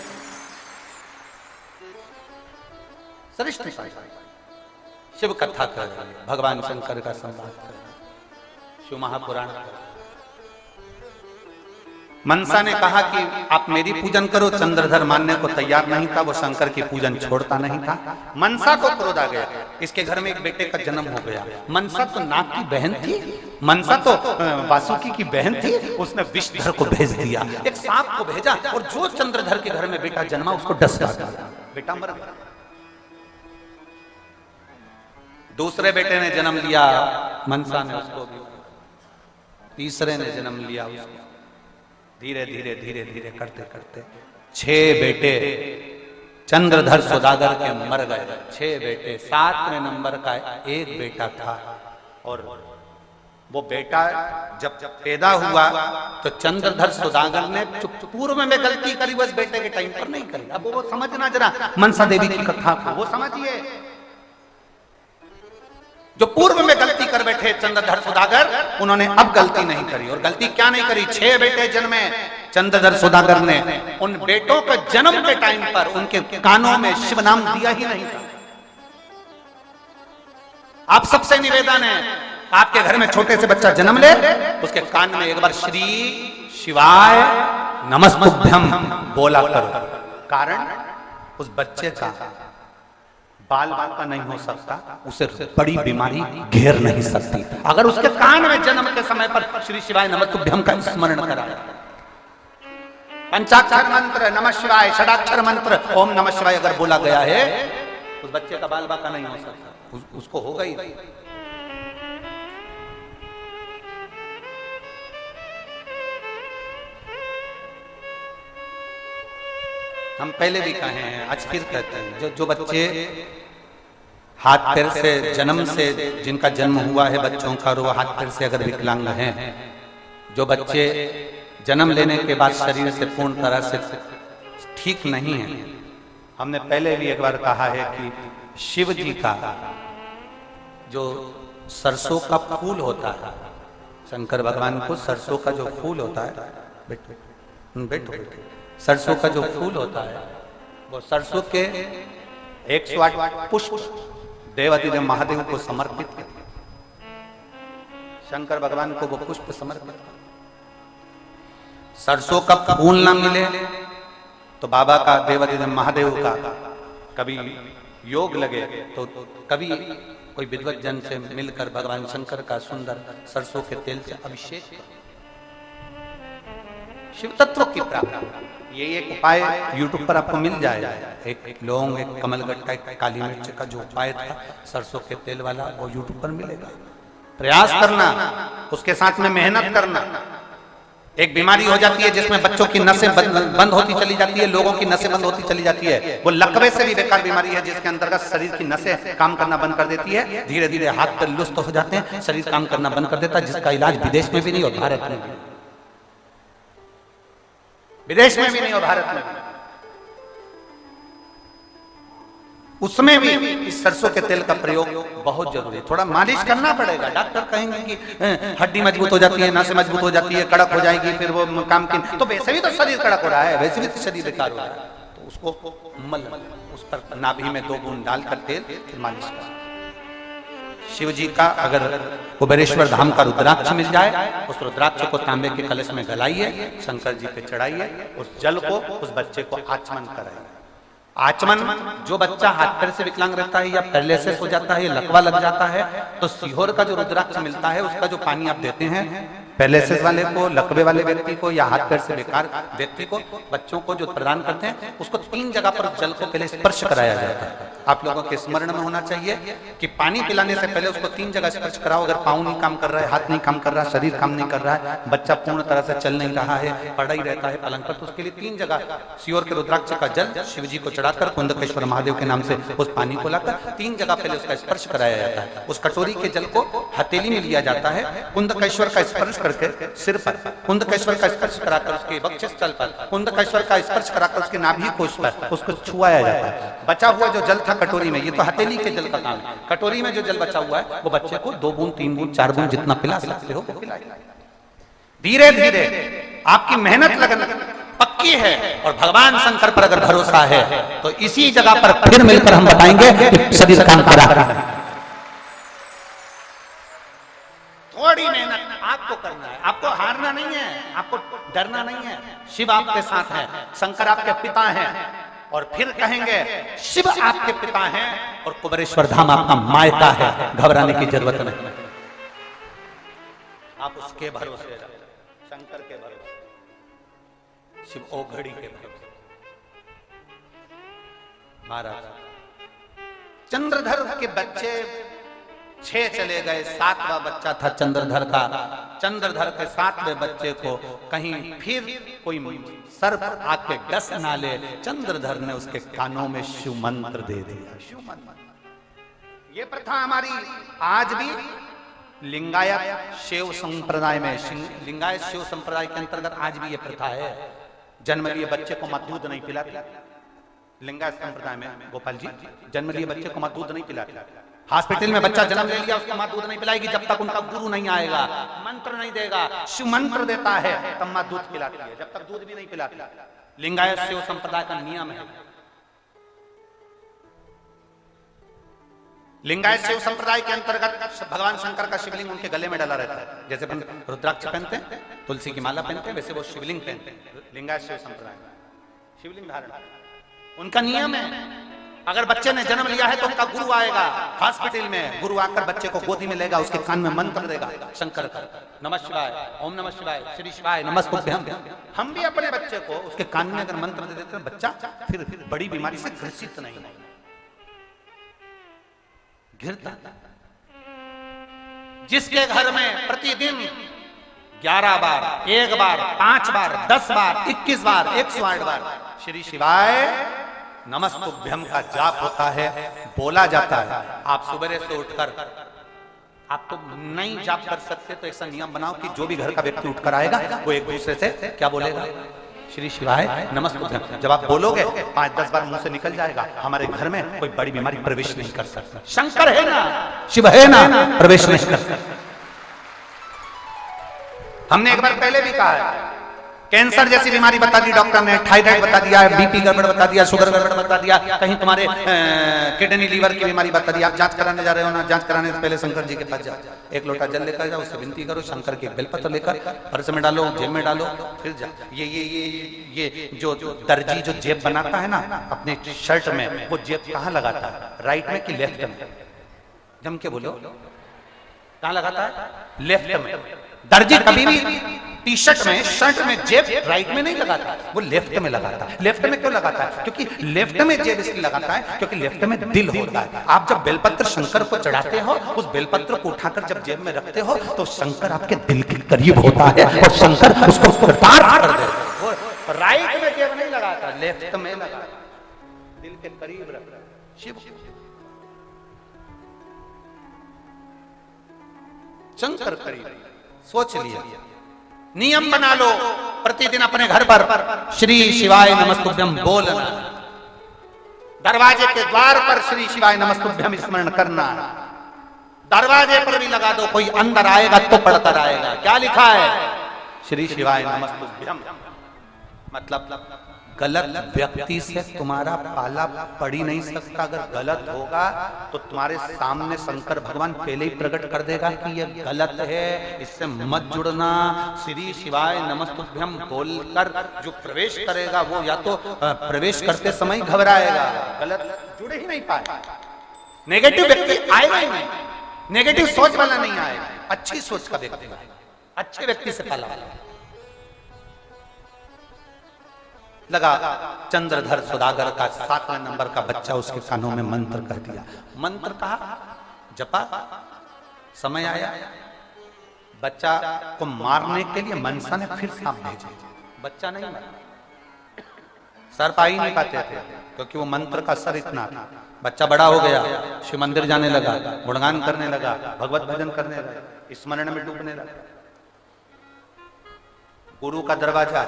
श्रेष्ठ शिव कथा कर रहे हैं, भगवान शंकर का संवाद कर रहे हैं, शिव महापुराण। मनसा ने कहा कि आप मेरी पूजन करो, चंद्रधर मानने को तैयार नहीं था, वो शंकर की पूजन छोड़ता नहीं था। मनसा को क्रोध आ गया, इसके घर में एक बेटे का जन्म हो गया। मनसा तो नाग की बहन थी, मनसा तो वासुकी की बहन थी, उसने विषधर को भेज दिया, एक सांप को भेजा और जो चंद्रधर के घर में बेटा जन्मा उसको डस दिया, बेटा मर गया। दूसरे बेटे ने जन्म लिया, मनसा ने उसको भी, तीसरे ने जन्म लिया उसको। धीरे धीरे धीरे धीरे करते करते 6 बेटे चंद्रधर सुदागर के मर गए। 6 बेटे, 7वें नंबर का एक बेटा था। और वो बेटा जब पैदा हुआ तो चंद्रधर सुदागर ने पूर्व में गलती करी, बस बेटे के टाइम पर नहीं करी। अब वो समझना जरा मनसा देवी की कथा को, वो समझिए। जो पूर्व में गलती कर बैठे चंद्रधर सुदागर, उन्होंने अब गलती नहीं करी। और गलती क्या नहीं करी, 6 बेटे जन्मे चंद्रधर सुदागर ने, उन बेटों के जन्म के टाइम पर उनके कानों में शिव नाम दिया ही नहीं था। आप सबसे निवेदन है, आपके घर में छोटे से बच्चा जन्म ले, उसके कान में एक बार श्री शिवाय नमस्तुभ्यम बोला करो। कारण उस बच्चे का बाल बाका नहीं हो सकता, उसे बड़ी बीमारी घेर नहीं सकती अगर उसके कान में जन्म के समय पर श्री शिवाय नमस्तुभ्यम का स्मरण करा। पंचाक्षर मंत्र नमः शिवाय, षडाक्षर मंत्र ओम नमः शिवाय अगर बोला गया है उस बच्चे का बाल बाका नहीं हो सकता, उसको होगा ही। हम पहले भी कहे हैं, आज फिर कहते हैं, जो बच्चे हाथ पैर से जन्म से, जिनका जन्म हुआ है बच्चों का, और वो हाथ पैर से अगर विकलांग हैं, जो बच्चे जन्म लेने के बाद शरीर से पूर्ण तरह से ठीक नहीं है, हमने पहले भी एक बार कहा है कि शिव जी का जो सरसों का फूल होता है, शंकर भगवान को सरसों का जो फूल होता है, बैठो, सरसों का जो फूल होता है, वो सरसों के 108 पुष्प देवाधिदेव महादेव को समर्पित करते, शंकर भगवान को वो पुष्प समर्पित। सरसों का फूल ना मिले तो बाबा का, देवाधिदेव महादेव का कभी योग लगे तो कभी कोई विद्वत जन से मिलकर भगवान शंकर का सुंदर सरसों के तेल से अभिषेक करो, शिव तत्व की प्राप्ति। ये एक उपाय YouTube पर आपको मिल जाएगा, एक लौंग, एक कमलगट्टा, एक काली मिर्च का जो उपाय था सरसों के तेल वाला, वो YouTube पर मिलेगा। प्रयास करना, उसके साथ में मेहनत करना। एक बीमारी हो जाती है जिसमें बच्चों की नसें बंद होती चली जाती है, लोगों की नसें बंद होती चली जाती है, वो लकवे से भी बेकार बीमारी है, जिसके अंतर्गत शरीर की नसें काम करना बंद कर देती है, धीरे धीरे हाथ पैर लुस्त हो जाते हैं, शरीर काम करना बंद कर देता है, जिसका इलाज विदेश में भी नहीं और भारत में भी, विदेश में भी नहीं और भारत में भी। उसमें भी इस सरसों के तेल का प्रयोग बहुत जरूरी है। थोड़ा मालिश करना पड़ेगा, डॉक्टर कहेंगे कि हड्डी मजबूत हो जाती है, नसें मजबूत हो जाती है, कड़क हो जाएगी, फिर वो काम की, तो वैसे भी तो शरीर कड़क हो रहा है, वैसे भी तो शरीर बेकार हो रहा है, तो उसको मल, उस पर नाभि में 2 बूंद डालकर तेल, फिर मालिश कर। शिव जी का अगर कुबेरेश्वर धाम का रुद्राक्ष मिल जाए, उस रुद्राक्ष को तांबे के कलश में गलाइए, शंकर जी पे चढ़ाइए, उस जल को उस बच्चे को आचमन कराइए। आचमन, जो बच्चा हाथ पैर से विकलांग रहता है या पैरालिसिस हो जाता है या लकवा लग जाता है, तो सीहोर का जो रुद्राक्ष मिलता है, उसका जो पानी आप देते हैं पैरालिसिस वाले को, लकवे वाले व्यक्ति को या हाथ पैर से बेकार व्यक्ति को, बच्चों को जो प्रदान करते हैं, उसको 3 जगह पर जल को पहले स्पर्श कराया जाता है। आप लोगों के स्मरण में होना चाहिए कि पानी पिलाने से पहले उसको 3 जगह स्पर्श कराओ। अगर पाँव नहीं काम कर रहा है, हाथ नहीं काम कर रहा है, शरीर काम नहीं कर रहा है, बच्चा पूर्ण तरह से चल नहीं रहा है, पड़ा ही रहता है पलंग पर, तो उसके लिए 3 जगह सीहोर के रुद्राक्ष का जल शिव जी को चढ़ाकर, कुंदकेश्वर महादेव के नाम से उस पानी को लाकर 3 जगह पहले उसका स्पर्श कराया जाता है। उस कटोरी के जल को हथेली में लिया जाता है, कुंदकेश्वर का स्पर्श करके सिर पर, कुंदकेश्वर का स्पर्श कराकर उसके वक्षस्थल पर, कुंदकेश्वर का स्पर्श कराकर उसके नाभि कोश पर उसको छुआया जाता है। बचा हुआ जो जल था कटोरी में, ये तो हथेली के जल का काम है, कटोरी में जो जल बचा हुआ है वो बच्चे को 2 बूंद 3 बूंद 4 बूंद जितना पिला सकते हो वो पिलाइए। धीरे धीरे आपकी मेहनत लगन पक्की है और भगवान शंकर पर अगर भरोसा है तो इसी जगह पर फिर मिलकर हम बताएंगे कि शरीर काम करा। थोड़ी मेहनत आपको करना है, आपको हारना नहीं है, आपको डरना नहीं है। शिव आपके साथ है, शंकर आपके पिता हैं, और फिर कहेंगे शिव आपके पिता हैं और कुबेरेश्वर धाम आपका मायका है, घबराने की जरूरत नहीं। आप उसके भरोसे, शंकर के भरोसे, शिव ओघड़ी के भरोसे। महाराज चंद्रधर के बच्चे 6 चले गए, 7वां बच्चा था चंद्रधर का। चंद्रधर के 7वें बच्चे को कहीं फिर कोई सर्प आके डस ना ले, चंद्रधर ने उसके कानों में शिव मंत्र दे दिया। शिव मंत्र, ये प्रथा हमारी आज भी लिंगायत शिव संप्रदाय में, लिंगायत शिव संप्रदाय के अंतर्गत आज भी ये प्रथा है। जन्म लिए बच्चे को मत दूध नहीं पिलाते, लिंगायत संप्रदाय में गोपाल जी, जन्म लिए बच्चे को मत दूध नहीं पिलाते। हॉस्पिटल में बच्चा जन्म ले लिया, उसको मां दूध नहीं पिलाएगी जब तक उनका गुरु नहीं आएगा, मंत्र नहीं देगा, शिव मंत्र देता है तब मां दूध पिलाती है, जब तक दूध भी नहीं पिलाती। लिंगायत शिव संप्रदाय का नियम है। लिंगायत शिव संप्रदाय के अंतर्गत भगवान शंकर का शिवलिंग उनके गले में डाला रहता है। जैसे रुद्राक्ष पहनते हैं, तुलसी की माला पहनते हैं, वैसे वो शिवलिंग पहनते हैं। लिंगायत शिव संप्रदाय में शिवलिंग धारण उनका नियम है। अगर बच्चे ने जन्म लिया है तो उनका गुरु आएगा हॉस्पिटल में, गुरु आकर बच्चे को गोदी में लेगा, उसके कान में मंत्र देगा शंकर का, नमः शिवाय, ओम नमः शिवाय, श्री शिवाय नमस्तुभ्यं। हम भी अपने बच्चे को उसके कान में अगर मंत्र दे देते हैं, बच्चा फिर बड़ी बीमारी से ग्रसित नहीं होगा। घिरता। जिसके घर में प्रतिदिन 11 बार, 1 बार, 5 बार, 10 बार, 21 बार, 108 बार श्री शिवाय नमस्तुभ्यम का जाप होता है, बोला जाता है। आप सुबह से उठकर, आप तो नहीं जाप कर सकते तो ऐसा नियम बनाओ कि जो भी घर का व्यक्ति उठकर आएगा वो एक दूसरे से क्या बोलेगा, श्री शिवाय नमस्तुभ्यम। जब आप बोलोगे 5-10 बार मुंह से निकल जाएगा, हमारे घर में कोई बड़ी बीमारी प्रवेश नहीं कर सकता। शंकर है ना, शिव है ना, प्रवेश नहीं कर सकता। हमने एक बार पहले भी कहा है, कैंसर जैसी बीमारी बता दी डॉक्टर ने, थायराइड बता दिया, बीपी गड़बड़ बता दिया, शुगर गड़बड़ बता दिया, कहीं तुम्हारे किडनी लीवर की बीमारी बता दी। आप जांच कराने जा रहे हो ना, जांच कराने से पहले शंकर जी के पास जाओ, एक लोटा जल लेकर जाओ, उससे विनती करो, शंकर के बेलपत्र लेकर पर्स में डालो, जेब में डालो, फिर जा। ये जो दर्जी जो जेब बनाता है ना अपने शर्ट में, वो जेब कहाँ लगाता है, राइट में कि लेफ्ट में? जम के बोलो, कहाँ लगाता है? लेफ्ट में। दर्जी कभी भी टी शर्ट में, शर्ट में जेब राइट में नहीं लगाता, वो लेफ्ट में लगाता है। लेफ्ट में क्यों लगाता है? क्योंकि लेफ्ट में जेब इसलिए लगाता है क्योंकि लेफ्ट में दिल होता है। आप जब बेलपत्र शंकर को चढ़ाते हो, उस बेलपत्र को उठाकर जब जेब में रखते हो तो शंकर आपके दिल के करीब होता है और शंकर उसको कृतार्थ कर देता है। वो राइट में जेब नहीं लगाता, लेफ्ट में लगाता, दिल के करीब रखता है। शिव शंकर करीब। सोच लिया, नियम बना लो, प्रतिदिन अपने घर पर श्री शिवाय नमस्तुभ्यम बोलना, दरवाजे के द्वार पर श्री शिवाय नमस्तुभ्यम स्मरण करना, दरवाजे पर भी लगा दो, कोई अंदर आएगा तो पढ़कर आएगा। क्या लिखा है? श्री शिवाय नमस्तुभ्यम। मतलब गलत व्यक्ति से तुम्हारा पाला पड़ ही नहीं सकता। अगर गलत होगा तो तुम्हारे सामने शंकर भगवान पहले ही प्रकट कर देगा कि ये गलत है, इससे मत जुड़ना। श्री शिवाय नमस्तुभ्यम बोलकर जो प्रवेश करेगा वो या तो प्रवेश करते समय घबराएगा, गलत जुड़ ही नहीं पाएगा, नेगेटिव व्यक्ति आएगा ही नहीं, नेगेटिव सोच वाला नहीं आएगा, अच्छी सोच का व्यक्ति, अच्छे व्यक्ति से पाला लगा। चंद्रधर सौदागर का 7वें नंबर का बच्चा उसके कानों में मंत्र कह दिया। मंत्र कहा, जपा, समय आया, बच्चा को मारने के लिए मनसा ने फिर सांप भेजे, बच्चा नहीं मरा। सर पा ही नहीं पाते थे क्योंकि वो मंत्र का असर इतना था। बच्चा बड़ा हो गया, शिव मंदिर जाने लगा, गुणगान करने लगा, भगवत भजन करने लगा, स्मरण में डूबने लगा। गुरु का दरवाजा,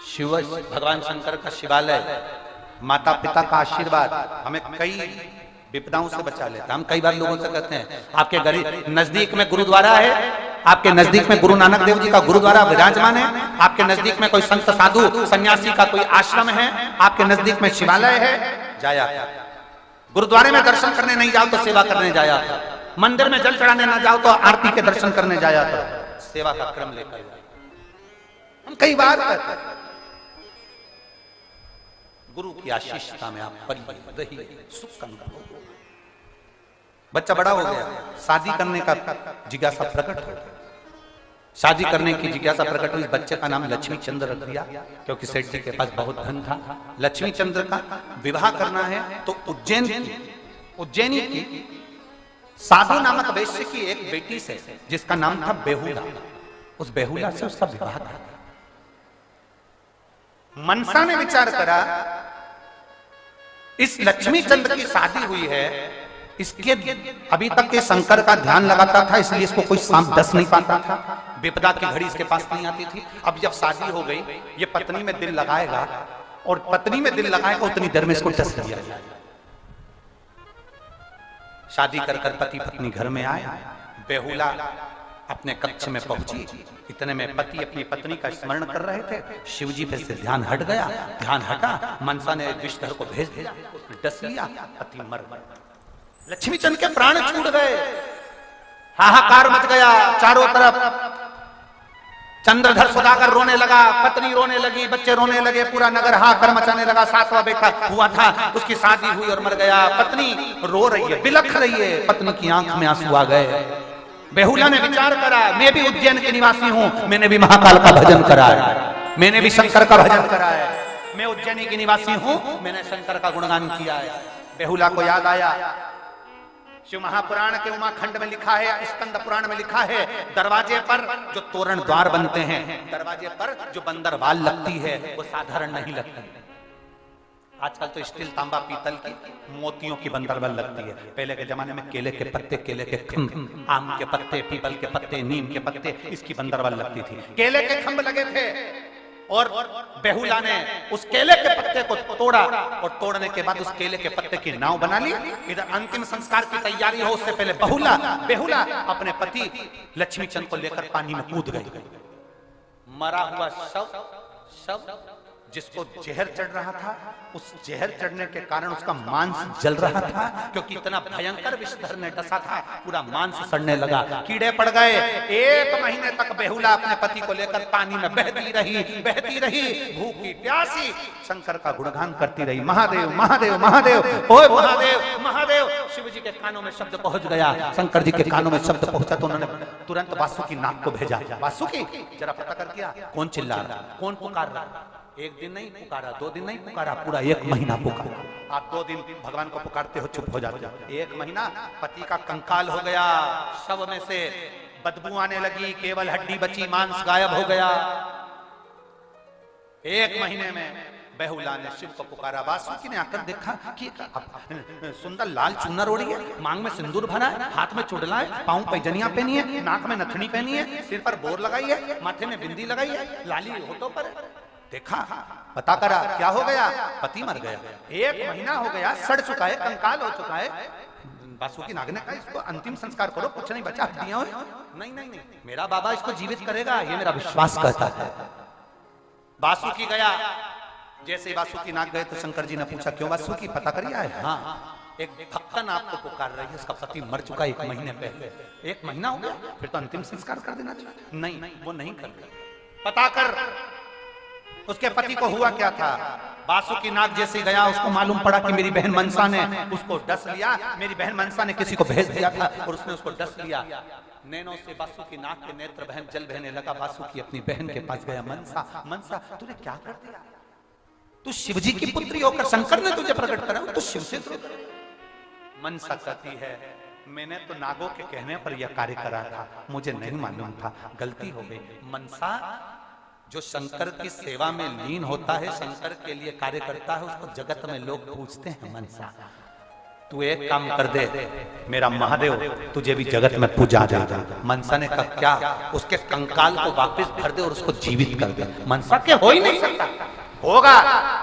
शिव भगवान शंकर का शिवालय, माता पिता का आशीर्वाद हमें कई विपदाओं से बचा लेता। हम कई बार लोगों से कहते हैं आपके गरीब नजदीक में गुरुद्वारा है, आपके नजदीक में गुरु नानक देव जी का गुरुद्वारा विराजमान है, आपके नजदीक में कोई संत साधु सन्यासी का कोई आश्रम है, आपके नजदीक में शिवालय है, जाया। गुरुद्वारे में दर्शन करने नहीं जाओ तो सेवा करने जाया, मंदिर में जल चढ़ाने ना जाओ तो आरती के दर्शन करने जाया, सेवा का क्रम लेकर। हम कई बार कहते हैं गुरु की आशीषता में आप पली रहिए, सुख का अनुभव। बच्चा बड़ा हो गया, शादी करने का जिज्ञासा प्रकट हो गया, शादी करने की जिज्ञासा प्रकट हुई। बच्चे का नाम लक्ष्मी चंद्र रख दिया क्योंकि सेठ जी के पास बहुत धन था। लक्ष्मी चंद्र का विवाह करना है तो उज्जैनी की साधु नामक वैश्य की एक बेटी से, जिसका नाम था बेहुला, उस बेहुला से उसका विवाह था। मनसा ने विचार करा इस लक्ष्मी चंद्र की शादी हुई है, इसके अभी तक के शंकर का ध्यान लगाता था, इसलिए इसको कोई सांप डस नहीं पाता था, विपदा की घड़ी इसके पास नहीं आती थी। अब जब शादी हो गई, ये पत्नी में दिल लगाएगा और पत्नी में दिल लगाएगा उतनी देर में इसको डस दिया जाएगा। शादी कर पति पत्नी घर में आए, बेहुला अपने कक्ष में पहुंची, इतने में पति अपनी पत्नी का स्मरण कर रहे थे, शिवजी पे से ध्यान हट गया, ध्यान हटा, मनसा ने विषधर को भेज दिया, डस लिया, पति मर गया। लक्ष्मी चंद के प्राण छूट गए, हाहाकार मच गया चारों तरफ। चंद्रधर सौदागर रोने लगा, पत्नी रोने लगी, बच्चे रोने लगे, पूरा नगर हाहाकार मचाने लगा। 7वां बेटा हुआ था, उसकी शादी हुई और मर गया। पत्नी रो रही है, बिलख रही है, पत्नी की आंख में आंसू आ गए। बेहुला ने विचार करा, मैं भी उज्जैन के निवासी हूं, मैंने भी महाकाल का भजन करा है, मैंने भी शंकर का भजन करा है, मैं उज्जैनी की निवासी हूं, मैंने शंकर का गुणगान किया है। बेहुला को याद आया। शिव महापुराण के उमाखंड में लिखा है, स्कंद पुराण में लिखा है, दरवाजे पर जो तोरण द्वार बनते हैं, दरवाजे पर जो बंदरवाल लगती है, वो साधारण नहीं लगती। आजकल तो स्टील, तांबा, पीतल की, मोतियों की बंदरवाल लगती है। पहले के जमाने में केले के पत्ते, केले के खंभ, आम के पत्ते, पीपल के पत्ते, नीम के पत्ते, इसकी बंदरवाल लगती थी। केले के खंभ लगे थे और बेहुला ने उस केले के पत्ते को तोड़ा और तोड़ने के बाद उस केले के पत्ते की नाव बना ली। इधर अंतिम संस्कार की तैयारी हो, उससे पहले बेहुला अपने पति लक्ष्मी चंद को लेकर पानी में कूद गई। मरा हुआ शव जिसको जहर चढ़ रहा था, उस जहर चढ़ने के कारण उसका मांस जल रहा था, क्योंकि इतना भयंकर विषधर ने डसा था, पूरा मांस सड़ने लगा, कीड़े पड़ गए। 1 महीने तक बेहुला अपने पति को लेकर पानी में बहती रही, भूखी प्यासी शंकर का गुणगान करती रही। महादेव महादेव महादेव, ओए महादेव महादेव। शिव जी के कानों में शब्द पहुंच गया, शंकर जी के कानों में शब्द पहुंचा तो उन्होंने तुरंत वासुकी नाग को भेजा। वासुकी, जरा पता कर किया कौन चिल्ला रहा, कौन पुकार रहा। 1 दिन नहीं पुकारा, 2 दिन नहीं पुकारा, पूरा 1 महीना पुकारा। आप 2 दिन भगवान को पुकारते हो, चुप हो जाते हो। 1 महीना पति का कंकाल हो गया, शव में से बदबू आने लगी, केवल हड्डी बची, मांस गायब हो गया। 1 महीने में बेहुला ने शिव को पुकारा। वासुकी ने आकर देखा कि सुंदर लाल चुनर ओढ़ी है, मांग में सिंदूर भरा है, हाथ में चुड़ला है, पांव पैजनिया पहनी है, नाक में नथनी पहनी है, सिर पर बोर लगाई है, माथे में बिंदी लगाई है, लाली होठों पर। देखा, पता करा, क्या हो गया, पति मर गया। 1 महीना हो गया, सड़ चुका है, कंकाल हो चुका है। वासुकी नाग ने कहा इसको अंतिम संस्कार करो, कुछ नहीं बचा, हड्डियां हो। नहीं, मेरा बाबा इसको जीवित करेगा, ये मेरा विश्वास कहता है। वासुकी गया। जैसे ही वासुकी नाग गए तो शंकर जी ने पूछा, क्यों वासुकी, पता करिए है? हाँ, एक भक्तन आपको पुकार रही है, उसका पति मर चुका 1 महीने पहले। 1 महीना हो गया, फिर तो अंतिम संस्कार कर देना चाहिए। नहीं, वो नहीं कर रही। पता कर उसके पति को हुआ क्या था। वासुकी नाग जैसे गया, उसको मालूम पड़ा कि मेरी बहन मनसा ने उसको डस लिया, मेरी बहन मनसा ने किसी को भेज दिया था और उसने उसको डस लिया। नैनों से वासुकी नाग के नेत्र बहन जल बहने लगा। वासुकी अपनी बहन के पास गया, मनसा तूने क्या कर दिया, तू शिवजी की पुत्री होकर शंकर ने तुझे प्रकट करा, तू शिव से तो। मनसा कहती है, मैंने तो नागों के कहने पर यह कार्य करा था, मुझे नहीं मालूम था, गलती हो गई। मनसा जो शंकर की सेवा में लीन होता है, शंकर के लिए कार्य करता है, उसको जगत में लोग पूछते हैं मनसा। तू एक काम कर दे, मेरा महादेव तुझे भी जगत में पूजा दे। मनसा ने कहा क्या, उसके कंकाल को वापस भर दे और उसको जीवित कर दे। मनसा के हो ही नहीं सकता, होगा,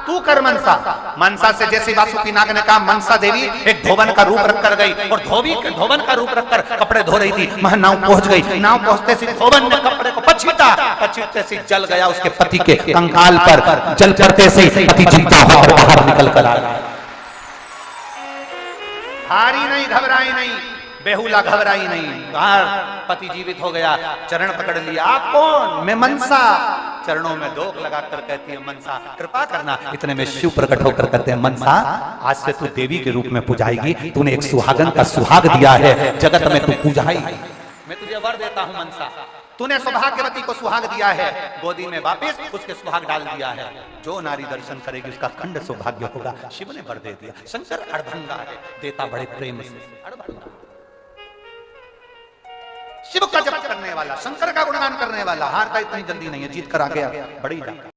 तू कर मनसा। मनसा से जैसे वासुकी नाग ने कहा, मनसा देवी एक धोबन का रूप रखकर गई और धोबन का रूप रखकर कपड़े धो रही थी। वहां नाव पहुंच गई। नाव पहुंचते से धोबन ने कपड़े को पछीटते से जल गया उसके पति के कंकाल पर। जल पड़ते से पति जिंदा होकर बाहर निकल कर आया। हारी नहीं, घबराई नहीं, बेहुला घबराई नहीं, बाहर पति जीवित हो गया। चरण पकड़ लिया। आप कौन? मैं मनसा। चरणों में धोख लगाकर कहती है, मनसा कृपा करना। इतने में शिव प्रकट होकर कहते हैं, मनसा आज से तू देवी के रूप में पूजाएगी, तूने एक सुहागन का सुहाग दिया है, जगत में तू पूजाएगी। मैं तुझे वर देता हूं मनसा, तूने सौभाग्यवती को सुहाग दिया है, गोदी में वापिस उसके सुहाग डाल दिया है। जो नारी दर्शन करेगी उसका खंड सौभाग्य होगा। शिव ने वर दे दिया। शंकर अड़भंगा है, देता बड़े प्रेम से। अड़भंगा शिव का जप करने वाला, शंकर का गुणगान करने वाला, हारता इतनी जल्दी नहीं है, जीत कर आ गया बड़ी